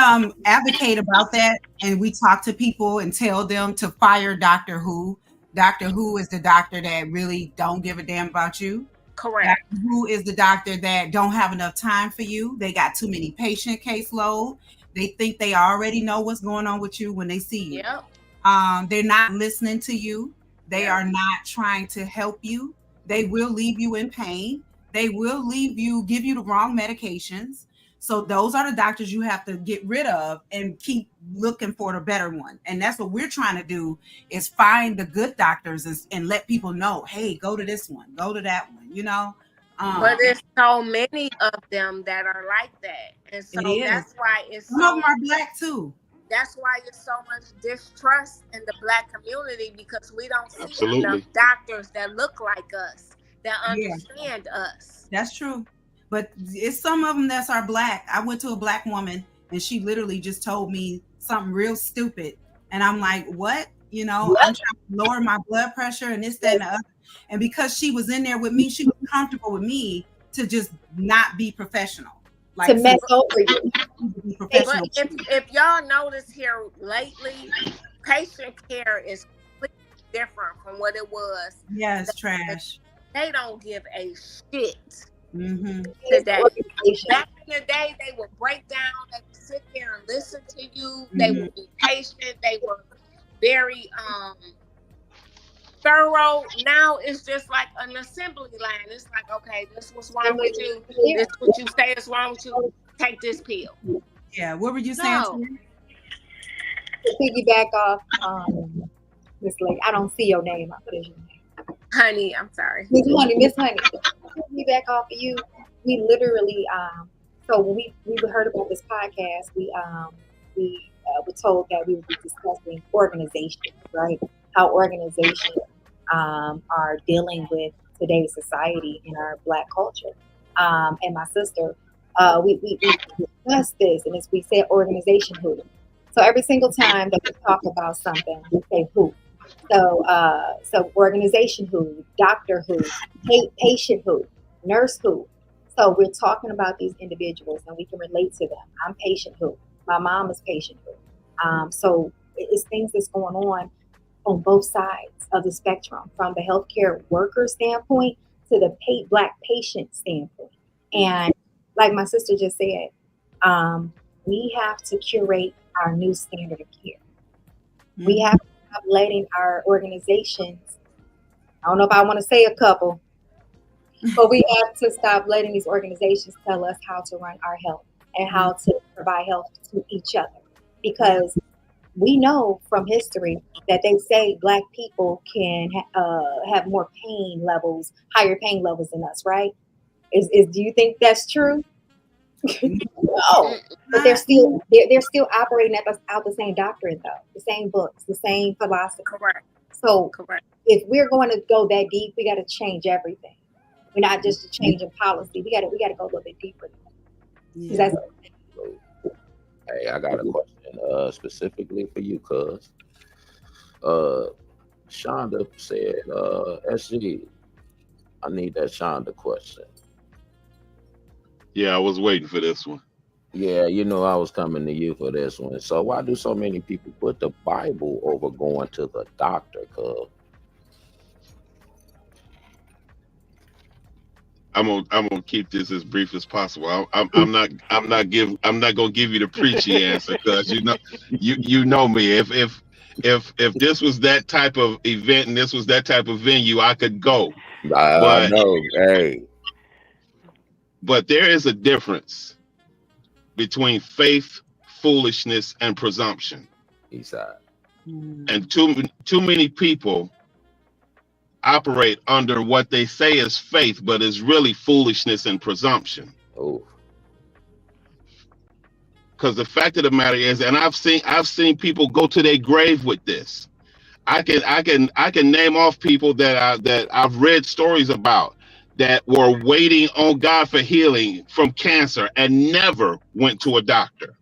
Speaker 7: advocate about that, and we talk to people and tell them to fire Dr. Who. Dr. Who is the doctor that really don't give a damn about you.
Speaker 5: Correct.
Speaker 7: Dr. Who is the doctor that don't have enough time for you. They got too many patient caseload. They think they already know what's going on with you when they see you.
Speaker 5: Yep.
Speaker 7: They're not listening to you. They are not trying to help you. They will leave you in pain. They will give you the wrong medications. So those are the doctors you have to get rid of and keep looking for the better one. And that's what we're trying to do is find the good doctors and let people know, hey, go to this one, go to that one, you know.
Speaker 5: But there's so many of them that are like that. And so that's why it's
Speaker 7: some of them are black too.
Speaker 5: That's why there's so much distrust in the black community because we don't see enough doctors that look like us, that understand us.
Speaker 7: That's true. But it's some of them that's our black. I went to a black woman and she literally just told me something real stupid. And I'm like, what? You know, I'm trying to lower my blood pressure and this, that, and the other. And because she was in there with me, she was comfortable with me to just not be professional.
Speaker 8: Like to mess over you.
Speaker 5: But if y'all notice here lately, patient care is completely different from what it was.
Speaker 7: Yeah, it's trash.
Speaker 5: They don't give a shit.
Speaker 7: Mm-hmm.
Speaker 5: Today. Back in the day, they would break down, they would sit there and listen to you, they would be patient, they were very thorough. Now it's just like an assembly line. It's like, okay, this what's wrong with you, this what you say is wrong with you, take this pill.
Speaker 7: Yeah, what were you saying to me?
Speaker 8: To piggyback off Miss Lake, I don't see your name. I put your name.
Speaker 5: Honey, I'm sorry.
Speaker 8: Miss Honey. We back off of you. We literally, so when we heard about this podcast, we were told that we would be discussing organizations, right? How organizations are dealing with today's society in our Black culture. And my sister, we discussed this, and as we said, organization who. So every single time that we talk about something, we say who. So organization who, doctor who, patient who, nurse who. So we're talking about these individuals and we can relate to them. I'm patient who. My mom is patient who. So it's things that's going on on both sides of the spectrum, from the healthcare worker standpoint to the Black patient standpoint. And like my sister just said, we have to curate our new standard of care. We have to stop letting our organizations, I don't know if I want to say a couple, but we have to stop letting these organizations tell us how to run our health and how to provide health to each other. Because we know from history that they say Black people can have more pain levels, higher pain levels than us, right? Do you think that's true? No, but they're still operating out the same doctrine, though, the same books, the same philosophy.
Speaker 5: Correct.
Speaker 8: So if we're going to go that deep, we got to change everything. We're not just a change in policy. We got to go a little bit deeper.
Speaker 1: Yeah. Hey, I got a question specifically for you, cuz. Shonda said, SG, I need that Shonda question.
Speaker 10: Yeah, I was waiting for this one.
Speaker 1: Yeah, you know I was coming to you for this one. So why do so many people put the Bible over going to the doctor, cuz?
Speaker 10: I'm gonna keep this as brief as possible. I'm not gonna give you the preachy answer, because you know me. If this was that type of event and this was that type of venue, I could go.
Speaker 1: I know, hey.
Speaker 10: But there is a difference between faith, foolishness, and presumption. And too many people operate under what they say is faith, but is really foolishness and presumption.
Speaker 1: Oh.
Speaker 10: Because the fact of the matter is, and I've seen people go to their grave with this. I can name off people that I've read stories about that were waiting on God for healing from cancer and never went to a doctor.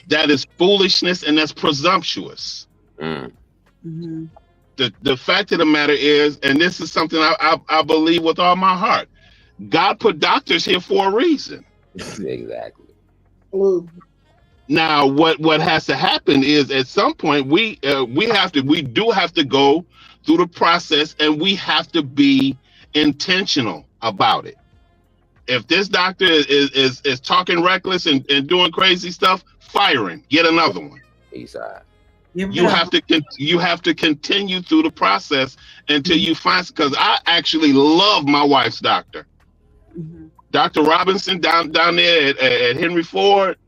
Speaker 10: That is foolishness, and that's presumptuous. The fact of the matter is, and this is something I believe with all my heart, God put doctors here for a reason.
Speaker 1: Exactly.
Speaker 10: Now, what has to happen is, at some point we do have to go through the process, and we have to be intentional about it. If this doctor is talking reckless and doing crazy stuff, fire him. Get another one. You have to continue through the process until you find, because I actually love my wife's doctor. Dr. Robinson down there at Henry Ford.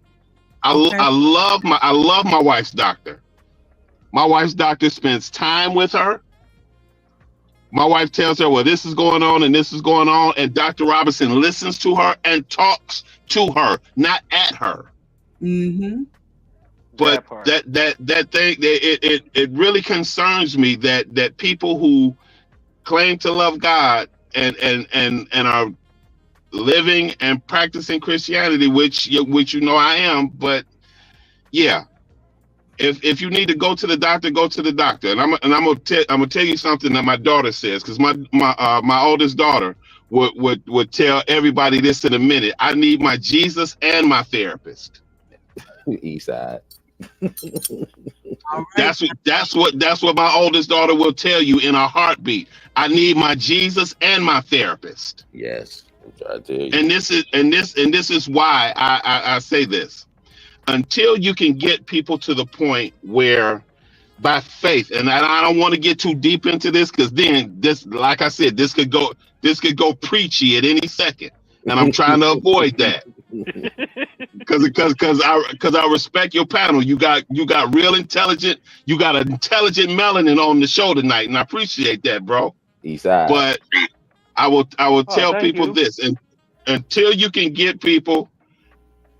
Speaker 10: I love my wife's doctor. My wife's doctor spends time with her. My wife tells her, well, this is going on and this is going on, and Dr. Robinson listens to her and talks to her, not at her. But that thing, it really concerns me that people who claim to love God and are living and practicing Christianity, which you know I am, but yeah, if you need to go to the doctor, go to the doctor. And I'm gonna tell you something that my daughter says, because my oldest daughter would tell everybody this in a minute. I need my Jesus and my therapist.
Speaker 1: Eastside.
Speaker 10: That's what my oldest daughter will tell you in a heartbeat. I need my Jesus and my therapist.
Speaker 1: Yes. I tell you.
Speaker 10: And this is why I say this. Until you can get people to the point where, by faith, and I don't want to get too deep into this, because then this, like I said, this could go preachy at any second, and I'm trying to avoid that. Because I respect your panel. You got real intelligent. You got an intelligent melanin on the show tonight, and I appreciate that, bro.
Speaker 1: Eastside.
Speaker 10: But I will tell people this, and until you can get people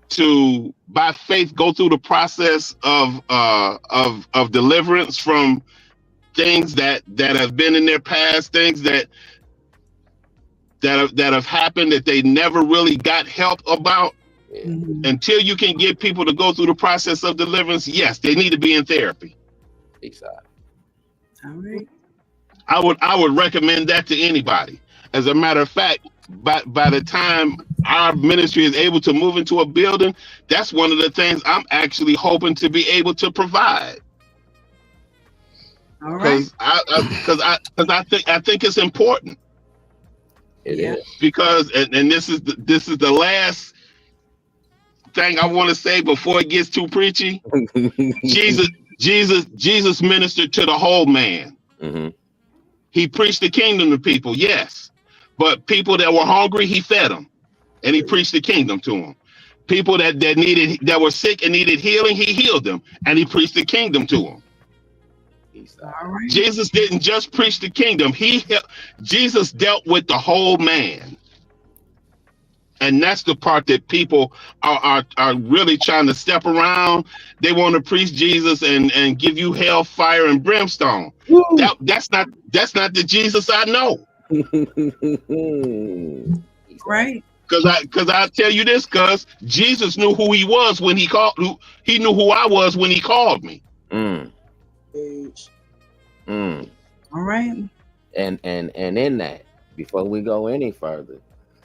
Speaker 10: to, by faith, go through the process of deliverance from things that have been in their past, things that have happened that they never really got help about. Until you can get people to go through the process of deliverance, yes, they need to be in therapy.
Speaker 1: Exactly.
Speaker 7: All right.
Speaker 10: I would recommend that to anybody. As a matter of fact, by the time our ministry is able to move into a building, that's one of the things I'm actually hoping to be able to provide.
Speaker 7: All right.
Speaker 10: Because I think it's important.
Speaker 1: It
Speaker 7: Yeah.
Speaker 1: is.
Speaker 10: Because and this is the last thing I want to say before it gets too preachy. Jesus ministered to the whole man.
Speaker 1: Mm-hmm.
Speaker 10: He preached the kingdom to people, yes, but people that were hungry, he fed them, and he preached the kingdom to them. People that were sick and needed healing, he healed them, and he preached the kingdom to them.
Speaker 7: All right.
Speaker 10: Jesus didn't just preach the kingdom; Jesus dealt with the whole man. And that's the part that people are really trying to step around. They want to preach Jesus and give you hell, fire, and brimstone. That's not the Jesus I know.
Speaker 7: Right.
Speaker 10: Because I tell you this, because Jesus knew who he was when he called. He knew who I was when he called me.
Speaker 1: Mm. Mm.
Speaker 7: All right.
Speaker 1: And in that, before we go any further,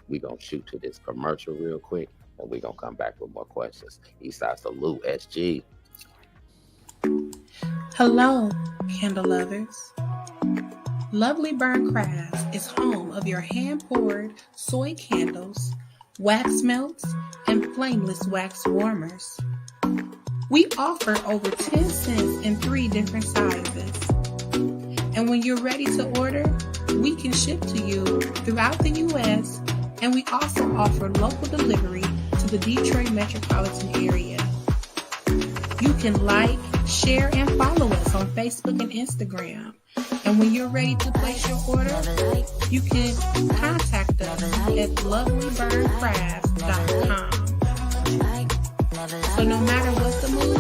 Speaker 1: we're going to shoot to this commercial real quick, and we're going to come back with more questions. Eastside Salute, SG.
Speaker 11: Hello, candle lovers. Lovely Burn Crafts is home of your hand-poured soy candles, wax melts, and flameless wax warmers. We offer over 10 scents in 3 different sizes. And when you're ready to order, we can ship to you throughout the U.S., and we also offer local delivery to the Detroit metropolitan area. You can like, share, and follow us on Facebook and Instagram. And when you're ready to place your order, you can contact us at lovelyburnCrafts.com. So no matter what the mood,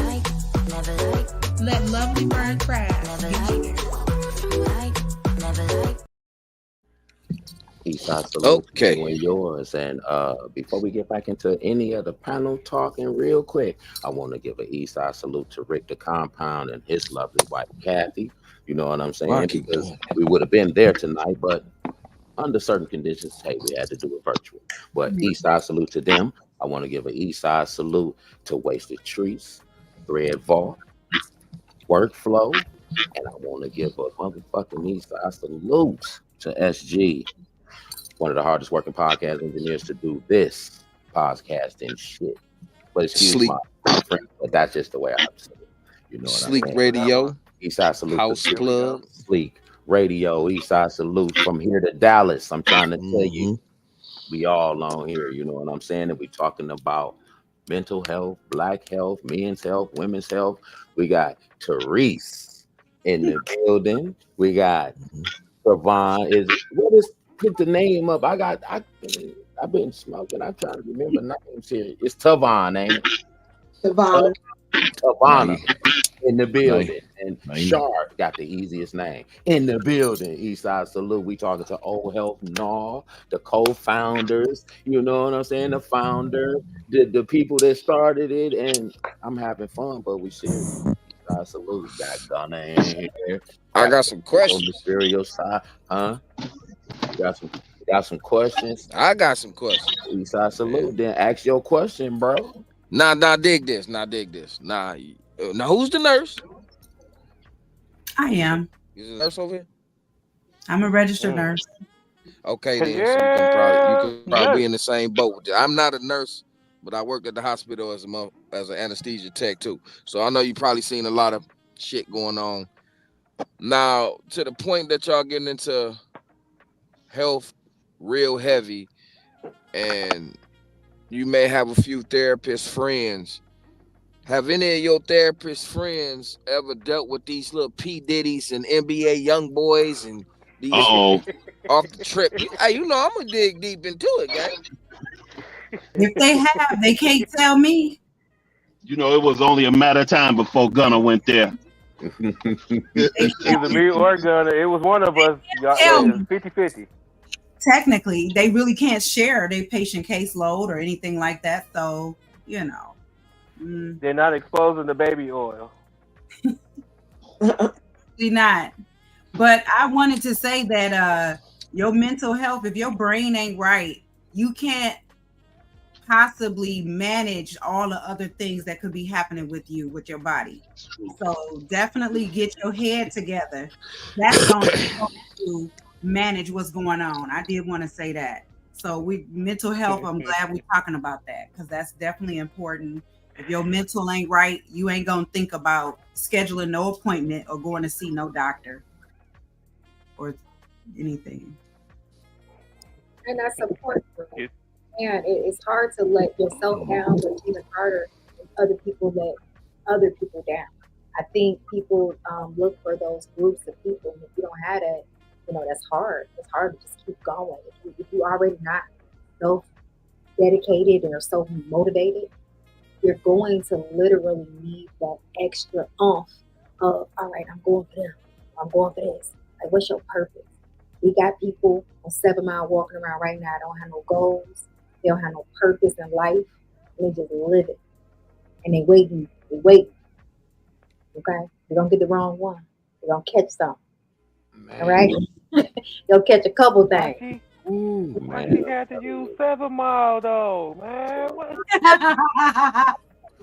Speaker 11: let Lovely Burn Crafts get you there.
Speaker 1: Eastside Salute,
Speaker 3: Okay.
Speaker 1: you and yours. And before we get back into any of the panel talking real quick, I want to give an Eastside Salute to Rick the Compound and his lovely wife, Kathy. You know what I'm saying? Because we would have been there tonight, but under certain conditions, hey, we had to do it virtual. But Eastside Salute to them. I want to give an Eastside Salute to Wasted Trees, Thread Vault, Workflow, and I want to give a motherfucking Eastside Salute to SG, one of the hardest working podcast engineers to do this podcasting shit. But excuse my friend, but that's just the way I say it. You know what
Speaker 3: Sleek
Speaker 1: I'm saying?
Speaker 3: Radio,
Speaker 1: Eastside Salute,
Speaker 3: House Plug,
Speaker 1: Sleek Radio, Eastside Salute from here to Dallas. I'm trying to tell you, we all on here. You know what I'm saying? And we talking about mental health, black health, men's health, women's health. We got Therese in the building. We got Tavonna. Put the name up. I've been smoking. I'm trying to remember names here. It's Tavonna, ain't it? Tavonna in the building. And Shar got the easiest name in the building. Eastside Salute. We talking to Old Health Naw, the co-founders. You know what I'm saying? The founder, the people that started it, and I'm having fun, but we serious. Eastside Salute. Got Gunna in here.
Speaker 3: I got some questions.
Speaker 1: On the serial side, huh? Got some questions.
Speaker 3: I got some questions.
Speaker 1: Eastside Salute. Then ask your question, bro.
Speaker 3: Nah, dig this. Now who's the nurse?
Speaker 7: I am.
Speaker 3: Is a nurse over here?
Speaker 7: I'm a registered nurse.
Speaker 3: Okay, then. So you can probably be in the same boat with you. I'm not a nurse, but I worked at the hospital as an anesthesia tech too. So I know you probably seen a lot of shit going on. Now, to the point that y'all getting into health real heavy, and you may have a few therapist friends. Have any of your therapist friends ever dealt with these little P. Diddy's and NBA young boys and these off the trip? Hey, you know I'm gonna dig deep into it, guys.
Speaker 7: If they have, they can't tell me.
Speaker 10: You know, it was only a matter of time before Gunna went there.
Speaker 4: Either me or Gunna. It was one of us. Y'all, 50-50.
Speaker 7: Technically, they really can't share their patient caseload or anything like that. So, you know.
Speaker 4: They're not exposing the baby oil.
Speaker 7: They're not. But I wanted to say that your mental health, if your brain ain't right, you can't possibly manage all the other things that could be happening with you, with your body. So definitely get your head together. That's going to help you manage what's going on. I did want to say that. So mental health, I'm glad we're talking about that because that's definitely important. If your mental ain't right, you ain't going to think about scheduling no appointment or going to see no doctor or anything.
Speaker 8: And that's important. And it's hard to let yourself down, but it's even harder when other people let other people down. I think people look for those groups of people. And if you don't have that, that's hard. It's hard to just keep going. If you already not so dedicated or so motivated, you're going to literally need that extra oomph of, all right, I'm going for them. I'm going for this. Like, what's your purpose? We got people on 7 Mile walking around right now, don't have no goals. They don't have no purpose in life. And they just live it. And they waiting. Okay? They're going to get the wrong one. They're going to catch something.
Speaker 1: Man.
Speaker 8: All right? They'll catch a couple things.
Speaker 4: Why she had to use 7 Mile though, man? What?
Speaker 7: I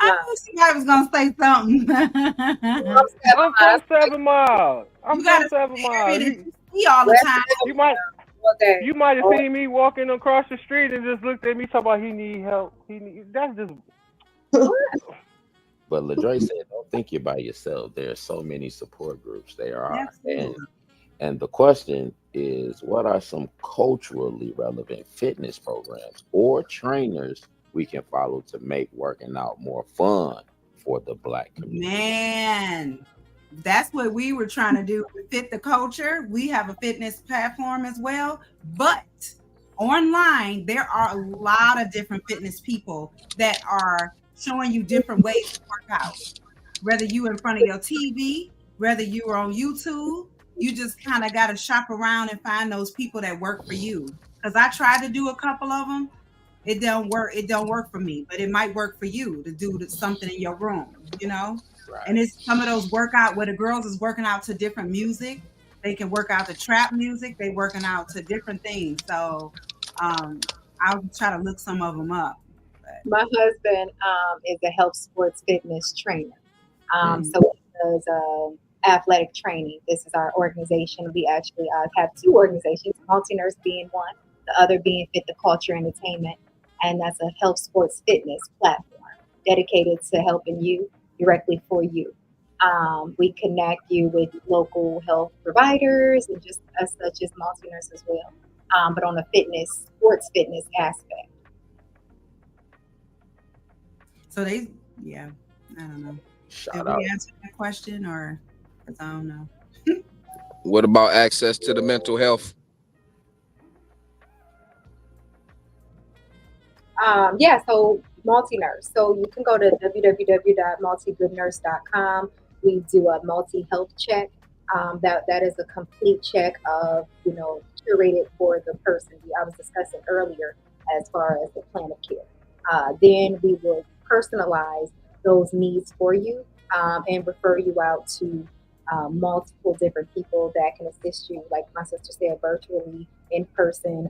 Speaker 7: knew somebody was gonna say something.
Speaker 4: I'm from 7 Mile. I'm from 7 Mile.
Speaker 7: You see all the time.
Speaker 4: You might have seen me walking across the street and just looked at me talking about he need help. That's just.
Speaker 1: But LaDre said, "Don't think you're by yourself. There are so many support groups. There are, and the question is, what are some culturally relevant fitness programs or trainers we can follow to make working out more fun for the Black community?"
Speaker 7: Man, that's what we were trying to do to fit the culture. We have a fitness platform as well, but online there are a lot of different fitness people that are showing you different ways to work out. Whether you in front of your TV, whether you are on YouTube, you just kind of got to shop around and find those people that work for you. Because I tried to do a couple of them. It don't work. It don't work for me, but it might work for you to do something in your room, Right. And it's some of those workout where the girls is working out to different music. They can work out to trap music. They working out to different things. So I'll try to look some of them up.
Speaker 8: My husband is a health sports fitness trainer. So he does athletic training. This is our organization. We actually have 2 organizations, Multi-Nurse being one, the other being Fit the Culture Entertainment. And that's a health sports fitness platform dedicated to helping you directly for you. We connect you with local health providers and just as such as Multi-Nurse as well, but on a sports fitness aspect.
Speaker 7: So I don't know. Did we answer that question or I don't know.
Speaker 3: What about access to the mental health?
Speaker 8: So Multi-Nurse. So you can go to www.multigoodnurse.com. We do a multi-health check. That is a complete check of, curated for the person I was discussing earlier as far as the plan of care. Then we will personalize those needs for you and refer you out to multiple different people that can assist you. Like my sister said, virtually, in person.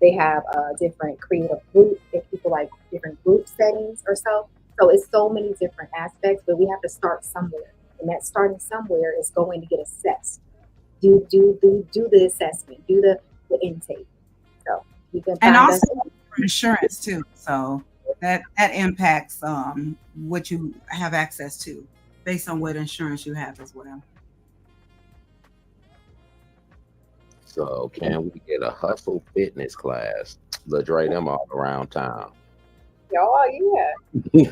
Speaker 8: They have different creative group, if people like different group settings or so. So it's so many different aspects, but we have to start somewhere. And that starting somewhere is going to get assessed. Do the assessment, do the intake. So you can find
Speaker 7: and also for insurance too. So that impacts what you have access to based on what insurance you have as well.
Speaker 1: So can we get a hustle fitness class? LaDre, them all around town.
Speaker 8: Oh, yeah.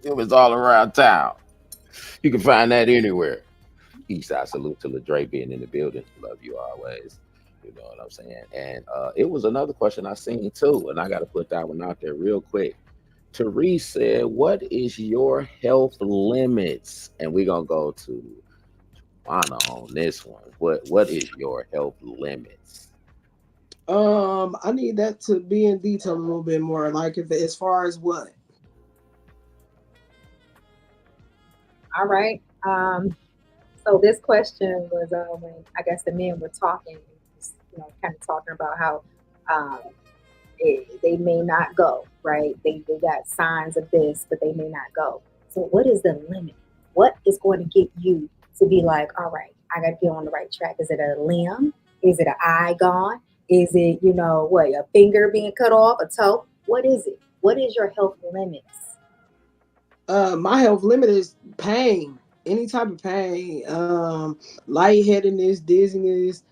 Speaker 1: It was all around town. You can find that anywhere. Eastside salute to LaDre being in the building. Love you always. You know what I'm saying? And it was another question I seen too, and I got to put that one out there real quick. Therese said, "What is your health limits?" And we're gonna go to Anna on this one. What is your health limits?
Speaker 9: I need that to be in detail a little bit more. Like as far as what?
Speaker 8: All right. So this question was when I guess the men were talking, kind of talking about how they may not go, right? They got signs of this, but they may not go. So what is the limit? What is going to get you to be like, all right, I got to get on the right track? Is it a limb? Is it an eye gone? Is it, a finger being cut off, a toe? What is it? What is your health limits?
Speaker 9: My health limit is pain, any type of pain, lightheadedness, dizziness,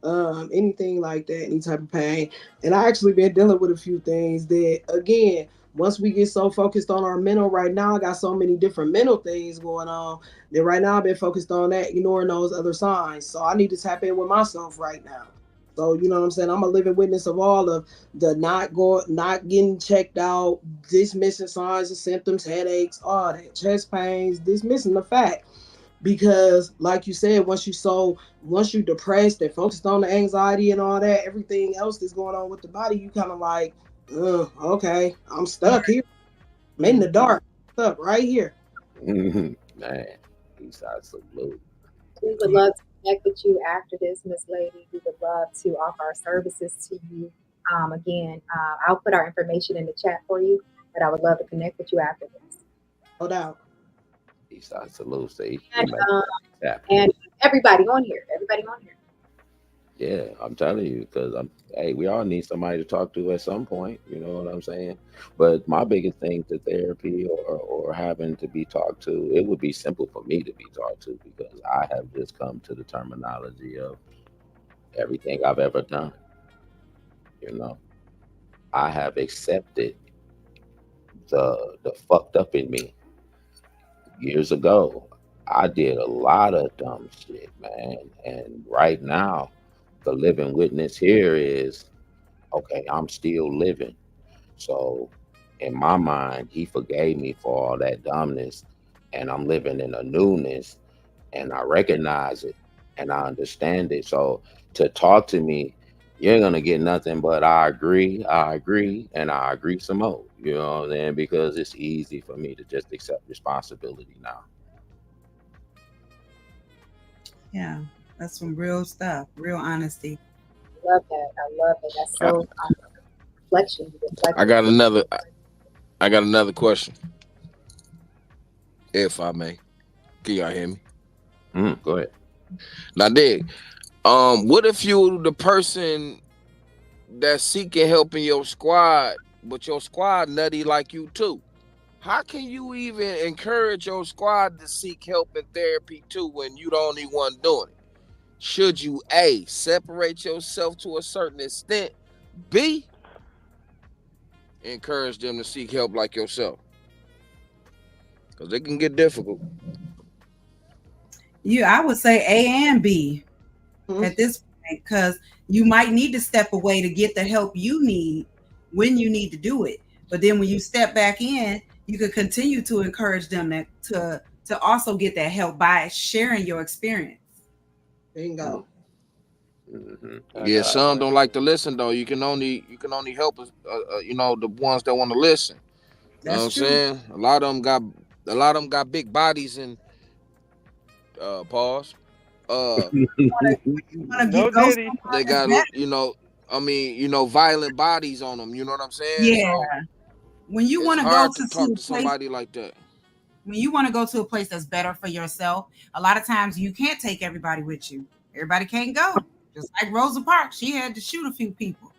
Speaker 9: anything like that, any type of pain. And I actually been dealing with a few things that, again, once we get so focused on our mental right now, I got so many different mental things going on that right now I've been focused on that, ignoring those other signs. So I need to tap in with myself right now. So, you know what I'm saying? I'm a living witness of all of the not getting checked out, dismissing signs and symptoms, headaches, all that, chest pains, dismissing the fact. Because like you said, once you depressed and focused on the anxiety and all that, everything else that's going on with the body, you kind of like, okay, I'm stuck here. I'm in the dark, stuck right here.
Speaker 1: Man, Eastside salute.
Speaker 8: We would love to connect with you after this, Miss Lady. We would love to offer our services to you. Again, I'll put our information in the chat for you, but I would love to connect with you after this.
Speaker 9: No doubt.
Speaker 1: Eastside salute. See,
Speaker 8: and everybody on here.
Speaker 1: Yeah, I'm telling you, because we all need somebody to talk to at some point. You know what I'm saying? But my biggest thing to therapy or having to be talked to, it would be simple for me to be talked to because I have just come to the terminology of everything I've ever done. I have accepted the fucked up in me. Years ago, I did a lot of dumb shit, man. And right now, the living witness here is, okay, I'm still living. So in my mind, he forgave me for all that dumbness and I'm living in a newness and I recognize it and I understand it. So to talk to me, you're going to get nothing but I agree, and I agree some more. You know what I'm saying? Because it's easy for me to just accept responsibility now.
Speaker 7: Yeah, that's some real stuff, real honesty.
Speaker 8: Love that. I love it. That's so reflection.
Speaker 3: I got another question, if I may. Can y'all hear me?
Speaker 1: Go ahead.
Speaker 3: Now, dig. What if you the person that's seeking help in your squad, but your squad nutty like you too? How can you even encourage your squad to seek help in therapy too when you the only one doing it? Should you A, separate yourself to a certain extent, B, encourage them to seek help like yourself? Because it can get difficult.
Speaker 7: I would say A and B at this point, because you might need to step away to get the help you need when you need to do it. But then when you step back in, you could continue to encourage them to also get that help by sharing your experience.
Speaker 9: Bingo.
Speaker 1: Mm-hmm.
Speaker 3: Yeah, some don't like to listen though. You can only help us, the ones that want to listen. You know what I'm saying? A lot of them got big bodies and pause. They got violent bodies on them. You know what I'm saying?
Speaker 7: Yeah.
Speaker 3: So
Speaker 7: when you want to go to
Speaker 3: talk to somebody like that.
Speaker 7: When you want to go to a place that's better for yourself, a lot of times you can't take everybody with you. Everybody can't go. Just like Rosa Parks, she had to shoot a few people.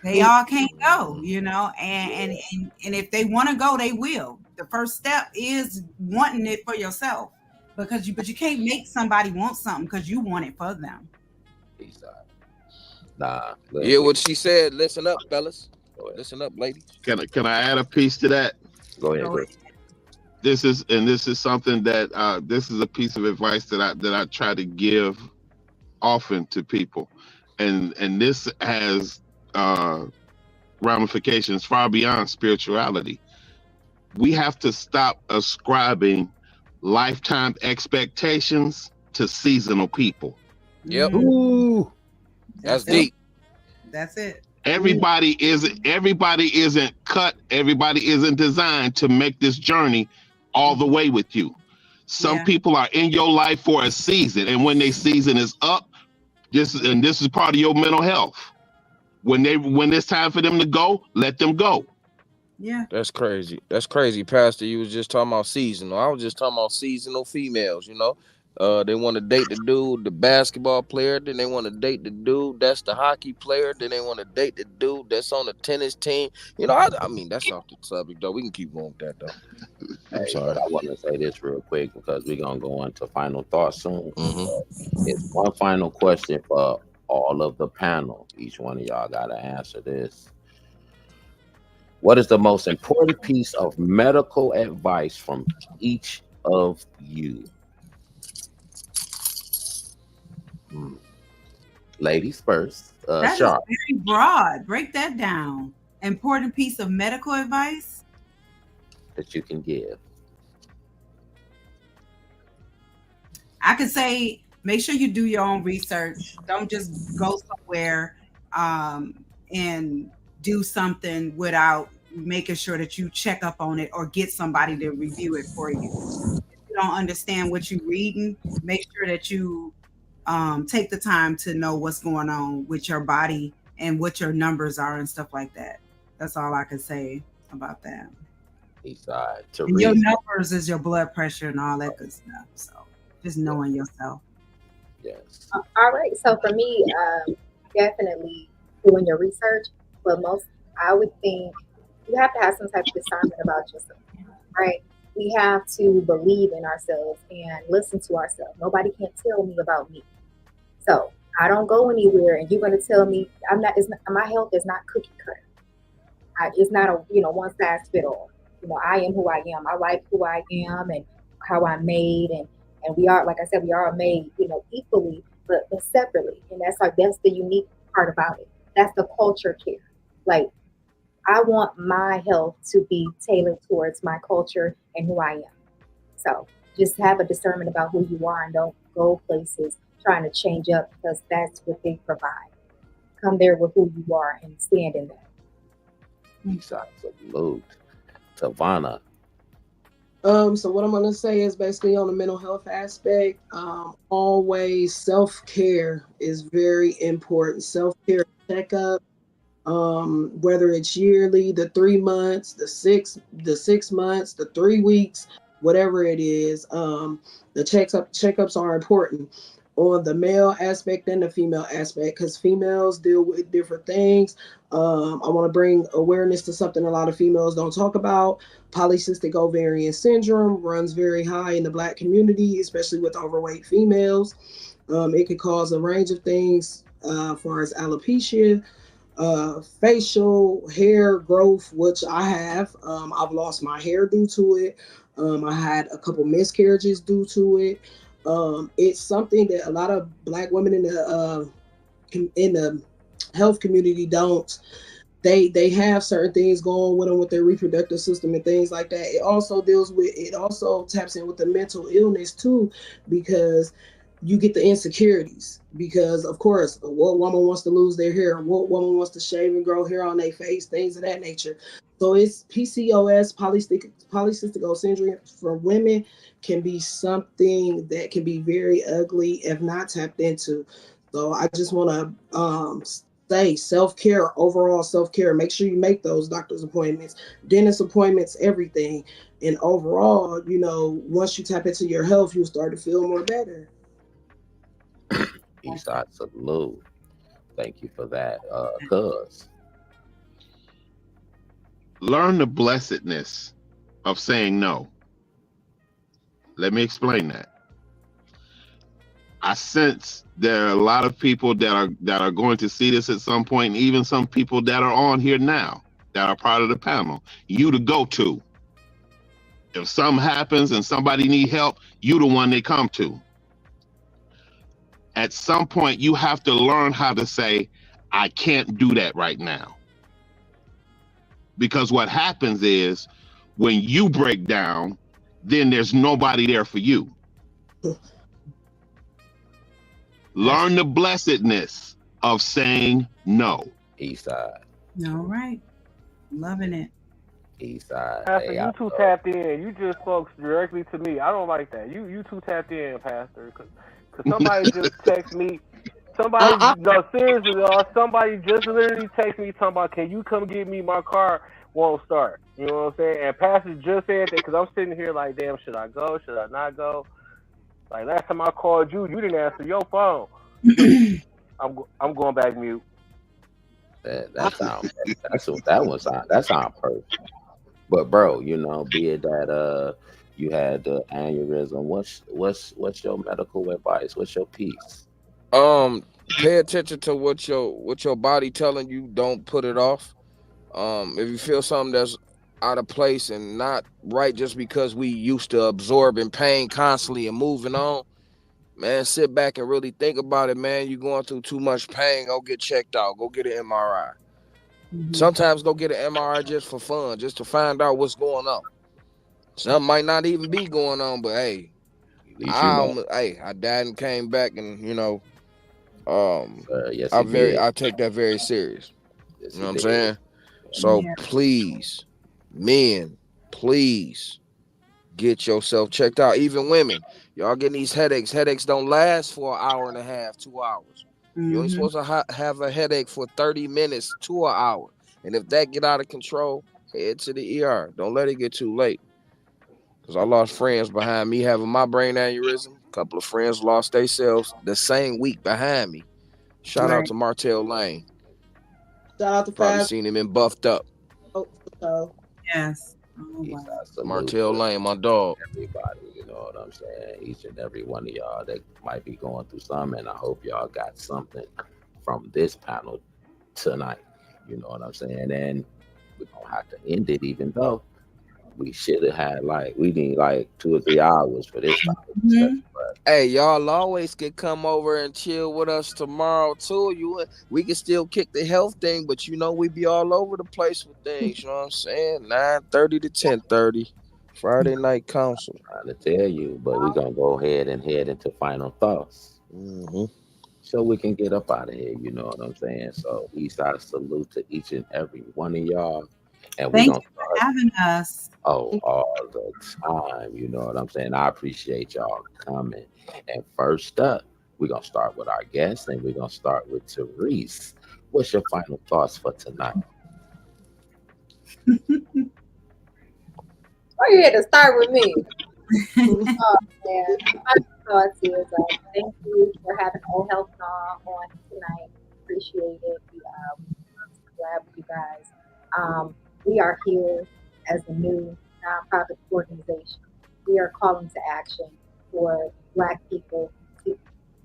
Speaker 7: They all can't go, and if they want to go, they will. The first step is wanting it for yourself, but you can't make somebody want something because you want it for them.
Speaker 1: Nah.
Speaker 3: Yeah, what she said. Listen up, fellas. Listen up, ladies.
Speaker 10: Can I add a piece to that?
Speaker 1: Go ahead.
Speaker 10: This is something that this is a piece of advice that I try to give often to people, and this has ramifications far beyond spirituality. We have to stop ascribing lifetime expectations to seasonal people.
Speaker 3: Yep.
Speaker 1: Ooh.
Speaker 3: That's deep.
Speaker 7: That's it.
Speaker 10: Everybody isn't cut. Everybody isn't designed to make this journey all the way with you. Some people are in your life for a season, and when their season is up, this is part of your mental health. When it's time for them to go, let them go.
Speaker 7: Yeah.
Speaker 3: That's crazy. That's crazy, Pastor. You was just talking about seasonal. I was just talking about seasonal females, you know. They want to date the dude, the basketball player, then they want to date the dude that's the hockey player, then they want to date the dude that's on the tennis team. You know, I mean, that's off the subject, though. We can keep going with that, though. I'm
Speaker 1: Hey,
Speaker 3: sorry.
Speaker 1: but I want to say this real quick because we're gonna go into final thoughts soon.
Speaker 3: Mm-hmm.
Speaker 1: It's one final question for all of the panel. Each one of y'all gotta answer this. What is the most important piece of medical advice from each of you? Ladies first.
Speaker 7: That is
Speaker 1: Shar.
Speaker 7: very broad. Break that down. Important piece of medical advice
Speaker 1: That you can give.
Speaker 7: I could say, make sure you do your own research. Don't just go somewhere and do something without making sure that you check up on it or get somebody to review it for you. If you don't understand what you're reading, make sure that you take the time to know what's going on with your body and what your numbers are and stuff like that. That's all I can say about that.
Speaker 1: Eastside.
Speaker 7: And your numbers is your blood pressure and all that good stuff. So just knowing yourself.
Speaker 1: Yes.
Speaker 8: All right. So for me, definitely doing your research, but I would think you have to have some type of discernment about yourself, right? We have to believe in ourselves and listen to ourselves. Nobody can tell me about me. So I don't go anywhere, and you're going to tell me my health is not cookie cutter. It's not a one size fit all. I am who I am. I like who I am and how I'm made, and we are, like I said, we are made equally, but separately, and that's the unique part about it. That's the culture care. Like, I want my health to be tailored towards my culture and who I am. So just have a discernment about who you are and don't go places trying to change up because that's what they provide. Come there with who you are and stand in that.
Speaker 1: Eastside salute. Tavonna.
Speaker 9: So what I'm gonna say is basically on the mental health aspect, always self-care is very important. Self-care checkup, whether it's yearly, the 3 months, the 6 months, the 3 weeks, whatever it is, the checkups are important on the male aspect and the female aspect because females deal with different things. I want to bring awareness to something a lot of females don't talk about. Polycystic ovarian syndrome runs very high in the Black community, especially with overweight females. It could cause a range of things far as alopecia, facial hair growth, which I have. I've lost my hair due to it. I had a couple miscarriages due to it. It's something that a lot of Black women in the health community don't. They have certain things going with them with their reproductive system and things like that. It also taps in with the mental illness too, because you get the insecurities. Because of course, what woman wants to lose their hair? What woman wants to shave and grow hair on their face? Things of that nature. So it's PCOS, polycystic ovarian syndrome for women can be something that can be very ugly if not tapped into. So I just want to say self-care, overall self-care. Make sure you make those doctor's appointments, dentist appointments, everything. And overall, once you tap into your health, you'll start to feel more better.
Speaker 1: Eastside salute. Thank you for that. Cuz.
Speaker 10: Learn the blessedness of saying no. Let me explain that. I sense there are a lot of people that are going to see this at some point, and even some people that are on here now that are part of the panel. You the go-to. If something happens and somebody need help, you the one they come to. At some point, you have to learn how to say, I can't do that right now. Because what happens is when you break down, then there's nobody there for you. Learn the blessedness of saying no.
Speaker 1: Eastside.
Speaker 7: All right. Loving it.
Speaker 1: Eastside.
Speaker 4: Pastor, you too tapped in. You just spoke directly to me. I don't like that. You too tapped in, Pastor. Cause somebody just text me Somebody, no, seriously, y'all. Somebody just literally texted me talking about, can you come get me? My car won't start. You know what I'm saying? And Pastor just said that because I'm sitting here like, damn, should I go? Should I not go? Like last time I called you, you didn't answer your phone. I'm going back mute.
Speaker 1: That sounds that sound perfect. But bro, you know, be it that you had the aneurysm, what's your medical advice? What's your piece?
Speaker 3: Pay attention to what your body telling you. Don't put it off. If you feel something that's out of place and not right, just because we used to absorbing pain constantly and moving on, man, sit back and really think about it, man. You're going through too much pain. Go get checked out. Go get an MRI. Sometimes go get an MRI just for fun, just to find out what's going on. Something might not even be going on, but hey, I died and came back, and you know,
Speaker 1: yes,
Speaker 3: I take that very serious.
Speaker 1: Yes,
Speaker 3: you know what I'm saying? So please, men, please get yourself checked out. Even women, y'all getting these headaches. Headaches don't last for an hour and a half, 2 hours. You're only supposed to have a headache for 30 minutes to an hour. And if that get out of control, head to the ER. Don't let it get too late. Because I lost friends behind me having my brain aneurysm. A couple of friends lost themselves the same week behind me. Shout out to Martell Lane.
Speaker 9: Shout out to
Speaker 3: Probably seen him in Buffed Up.
Speaker 7: Yes. Oh, wow.
Speaker 3: Martell Lane, my dog.
Speaker 1: Everybody, you know what I'm saying? Each and every one of y'all that might be going through something, and I hope y'all got something from this panel tonight. You know what I'm saying? And we're gonna have to end it, even though we should have had we need 2 or 3 hours for this time. But
Speaker 3: hey, y'all always can come over and chill with us tomorrow too. We can still kick the health thing, but you know we be all over the place with things. You know what I'm saying? 9:30 to 10:30, Friday night council.
Speaker 1: I'm trying to tell you, but we're gonna go ahead and head into final thoughts. So we can get up out of here. You know what I'm saying? So Eastside salute to each and every one of y'all. And we're gonna
Speaker 7: start having us.
Speaker 1: Oh, all the time. You know what I'm saying? I appreciate y'all coming. And first up, we're gonna start with our guest, and we're gonna start with Therese. What's your final thoughts for tonight?
Speaker 8: Oh, you had to start with me. Oh man, my thoughts is thank you for having Health Naw on tonight. Appreciate it. I'm glad with you guys. We are here as a new nonprofit organization. We are calling to action for Black people to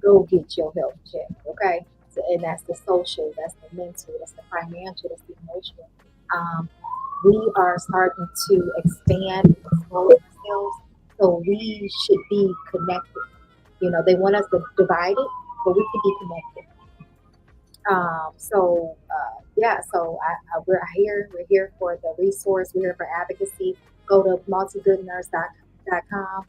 Speaker 8: go get your health checked, okay? So, and that's the social, that's the mental, that's the financial, that's the emotional. We are starting to expand and expose ourselves, so we should be connected. You know, they want us to divide it, but we could be connected. We're here. We're here for the resource. We're here for advocacy. Go to multigoodnurse.com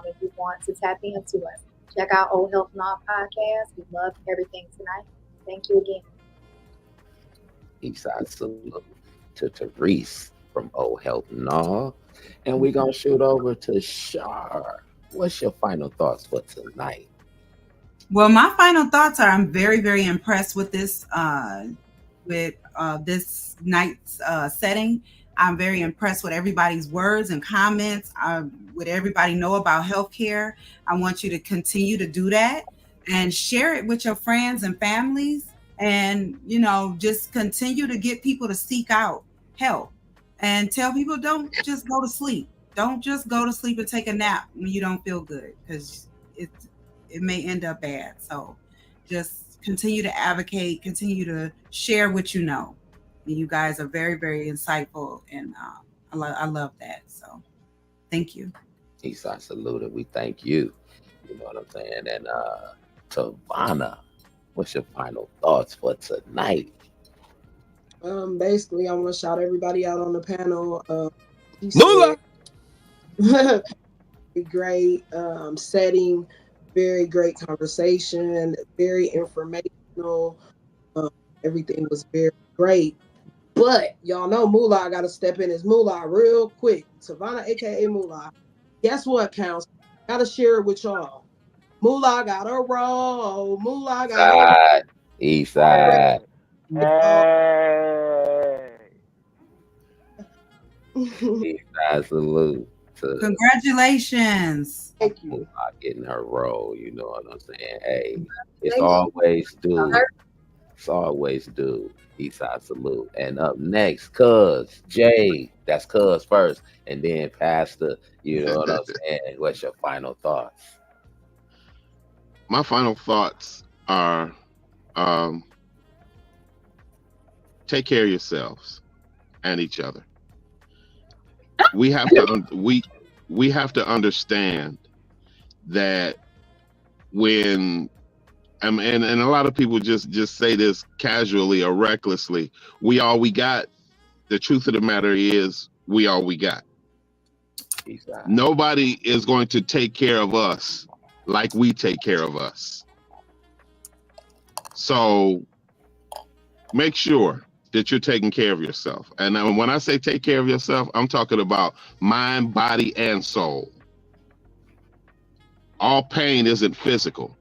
Speaker 8: if you want to tap into us. Check out Old Health Naw podcast. We love everything tonight. Thank you again.
Speaker 1: Eastside salute to Therese from Old Health Naw. And we're going to shoot over to Shar. What's your final thoughts for tonight?
Speaker 7: Well, my final thoughts are I'm very, very impressed with this night's setting. I'm very impressed with everybody's words and comments. What everybody know about healthcare. I want you to continue to do that and share it with your friends and families, and just continue to get people to seek out help, and tell people don't just go to sleep. Don't just go to sleep and take a nap when you don't feel good, because it may end up bad. So just continue to advocate, continue to share what you know. And you guys are very, very insightful, and I love that. So thank you.
Speaker 1: Eastside saluted. We thank you. You know what I'm saying? And Tavonna, what's your final thoughts for tonight?
Speaker 9: Basically, I want to shout everybody out on the panel. Great setting, very great conversation, very informational. Everything was very great. But y'all know Moolah got to step in as Moolah real quick. Tavonna, aka Moolah. Guess what, council? Got to share it with y'all. Moolah gotta roll. Moolah gotta
Speaker 1: Side, east side.
Speaker 9: roll.
Speaker 1: East side salute to
Speaker 7: Congratulations.
Speaker 9: Thank you.
Speaker 1: Moolah getting her role. You know what I'm saying? Hey, it's always do. It's always do. East side salute. And up next, Cuz Jay. That's Cuz first, and then Pastor. You know what I'm saying? What's your final thoughts?
Speaker 10: My final thoughts are take care of yourselves and each other. We have to we have to understand that when and a lot of people just say this casually or recklessly, we all we got. The truth of the matter is we all we got. Nobody is going to take care of us like we take care of us. So make sure that you're taking care of yourself. And when I say take care of yourself, I'm talking about mind, body, and soul. All pain isn't physical.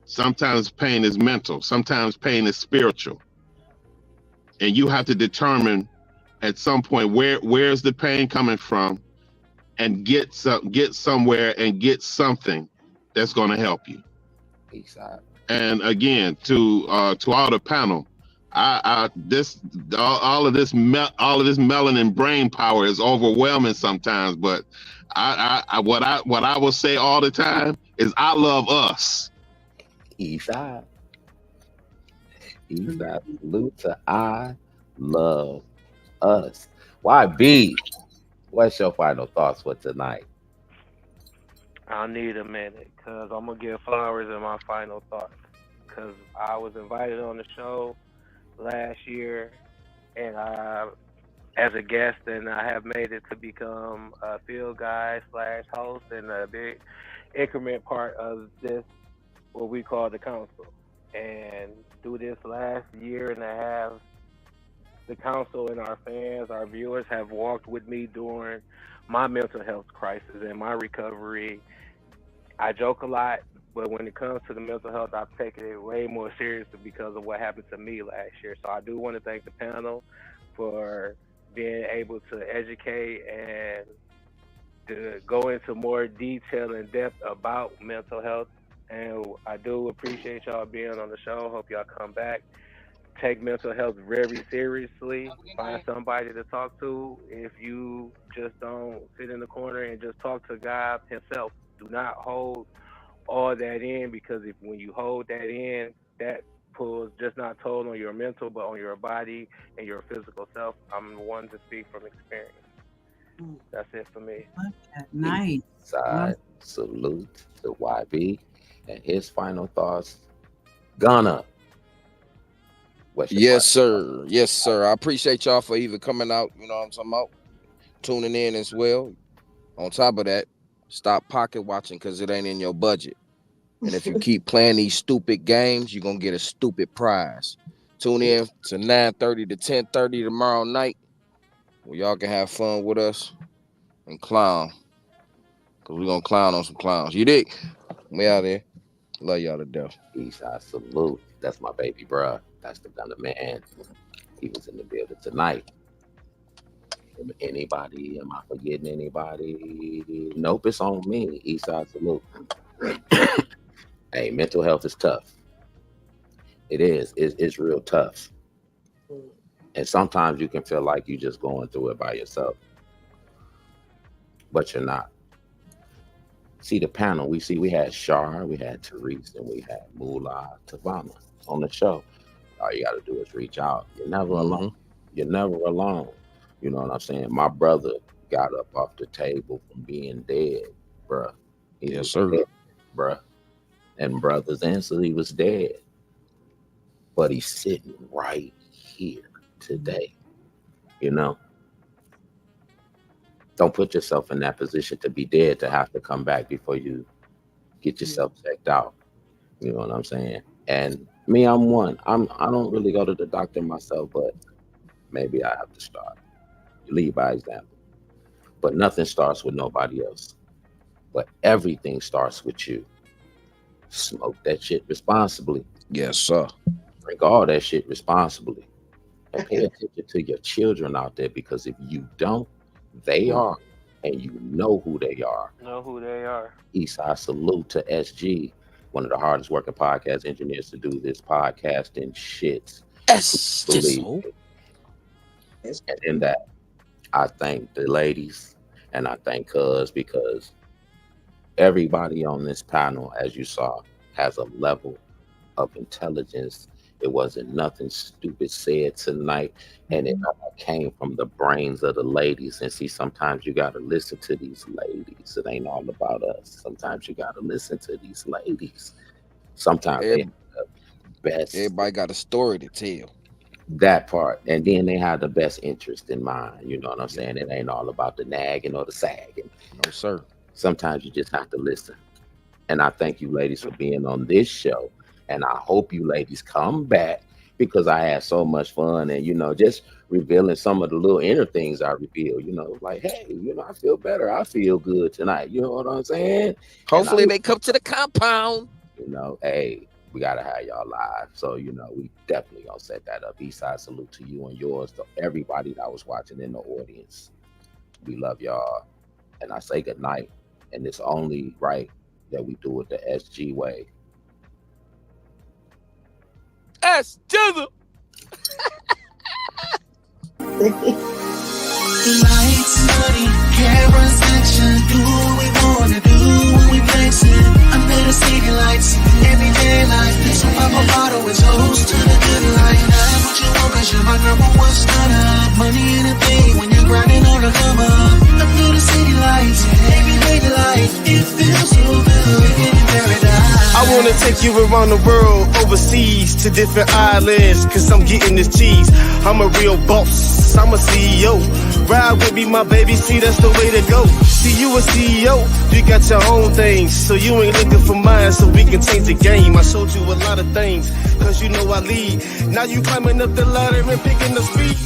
Speaker 10: Sometimes pain is mental. Sometimes pain is spiritual. And you have to determine at some point where's the pain coming from, and get somewhere and get something that's going to help you. And again, to all the panel, all of this melanin brain power is overwhelming sometimes, but what I will say all the time is I love us.
Speaker 1: Eastside salute to I love us. YB, what's your final thoughts for tonight?
Speaker 4: I'll need a minute because I'm going to give flowers in my final thoughts. Because I was invited on the show last year, and as a guest, and I have made it to become a field guy / host and a big increment part of this, what we call the council. And through this last year and a half, the council and our fans, our viewers have walked with me during my mental health crisis and my recovery. I joke a lot, but when it comes to the mental health, I've taken it way more seriously because of what happened to me last year. So I do want to thank the panel for being able to educate and to go into more detail and depth about mental health. And I do appreciate y'all being on the show. Hope y'all come back. Take mental health very seriously. Find somebody to talk to. If you just don't sit in the corner and just talk to God himself, do not hold all that in, because when you hold that in, that pulls just not toll on your mental, but on your body and your physical self. I'm the one to speak from experience. That's it for me.
Speaker 7: Nice.
Speaker 1: Side salute to YB and his final thoughts. Ghana.
Speaker 3: Yes, sir. Yes, sir. I appreciate y'all for even coming out, you know what I'm talking about, tuning in as well. On top of that, stop pocket watching because it ain't in your budget. And if you keep playing these stupid games, you're going to get a stupid prize. Tune in to 9:30 to 10:30 tomorrow night, where y'all can have fun with us and clown. Because we're going to clown on some clowns. You dig? We out there. Love y'all to death.
Speaker 1: Eastside salute. That's my baby, bruh. That's the Gunner man. He was in the building tonight. Anybody? Am I forgetting anybody? Nope, it's on me. Eastside salute. Hey, mental health is tough. It is. It's real tough. And sometimes you can feel like you're just going through it by yourself. But you're not. See the panel. We had Shar, we had Therese, and we had Moolah, Tavonna on the show. All you got to do is reach out. You're never alone. You're never alone. You know what I'm saying? My brother got up off the table from being dead, bruh.
Speaker 3: Yes, sir.
Speaker 1: Dead, bruh. And brothers answered he was dead. But he's sitting right here today. You know? Don't put yourself in that position to be dead, to have to come back before you get yourself checked out. You know what I'm saying? And me, I'm one. I don't really go to the doctor myself, but maybe I have to start. You lead by example. But nothing starts with nobody else. But everything starts with you. Smoke that shit responsibly.
Speaker 3: Yes, sir.
Speaker 1: Drink all that shit responsibly. And pay attention to your children out there, because if you don't, they are, and you know who they are.
Speaker 4: Know who they are.
Speaker 1: Eastside salute to SG, one of the hardest working podcast engineers to do this podcasting shit. Believe me. And in that, I thank the ladies and I thank Cuz, because everybody on this panel, as you saw, has a level of intelligence. It wasn't nothing stupid said tonight, and it came from the brains of the ladies. And see, sometimes you got to listen to these ladies. It ain't all about us. Sometimes you got to listen to these ladies. Sometimes they have the best.
Speaker 3: Everybody got a story to tell.
Speaker 1: That part. And then they have the best interest in mind. You know what I'm saying? It ain't all about the nagging or the sagging.
Speaker 3: No, sir.
Speaker 1: Sometimes you just have to listen. And I thank you ladies for being on this show. And I hope you ladies come back, because I had so much fun, and, you know, just revealing some of the little inner things I reveal, you know, like, hey, you know, I feel better. I feel good tonight. You know what I'm saying?
Speaker 3: Hopefully they come to the compound.
Speaker 1: You know, hey, we got to have y'all live. So, you know, we definitely going to set that up. Eastside salute to you and yours, to everybody that was watching in the audience. We love y'all. And I say good night. And it's only right that we do it the SG way.
Speaker 3: S Jizzle.
Speaker 6: Lights, money, cameras, action. Do what we wanna do when we flexing. Under the city lights, everyday life. So pop a bottle and toast to the good life. That's what you want, 'cause you're my number one starter. Money in a thing when you're grinding on the come up. Under the city lights, everyday life. It feels so good, in paradise.
Speaker 12: I wanna take you around the world, overseas, to different islands, 'cause I'm getting this cheese. I'm a real boss, I'm a CEO. Ride with me, my baby, see, that's the way to go. See, you a CEO, you got your own things, so you ain't looking for mine, so we can change the game. I showed you a lot of things, 'cause you know I lead. Now you climbing up the ladder and picking the speed.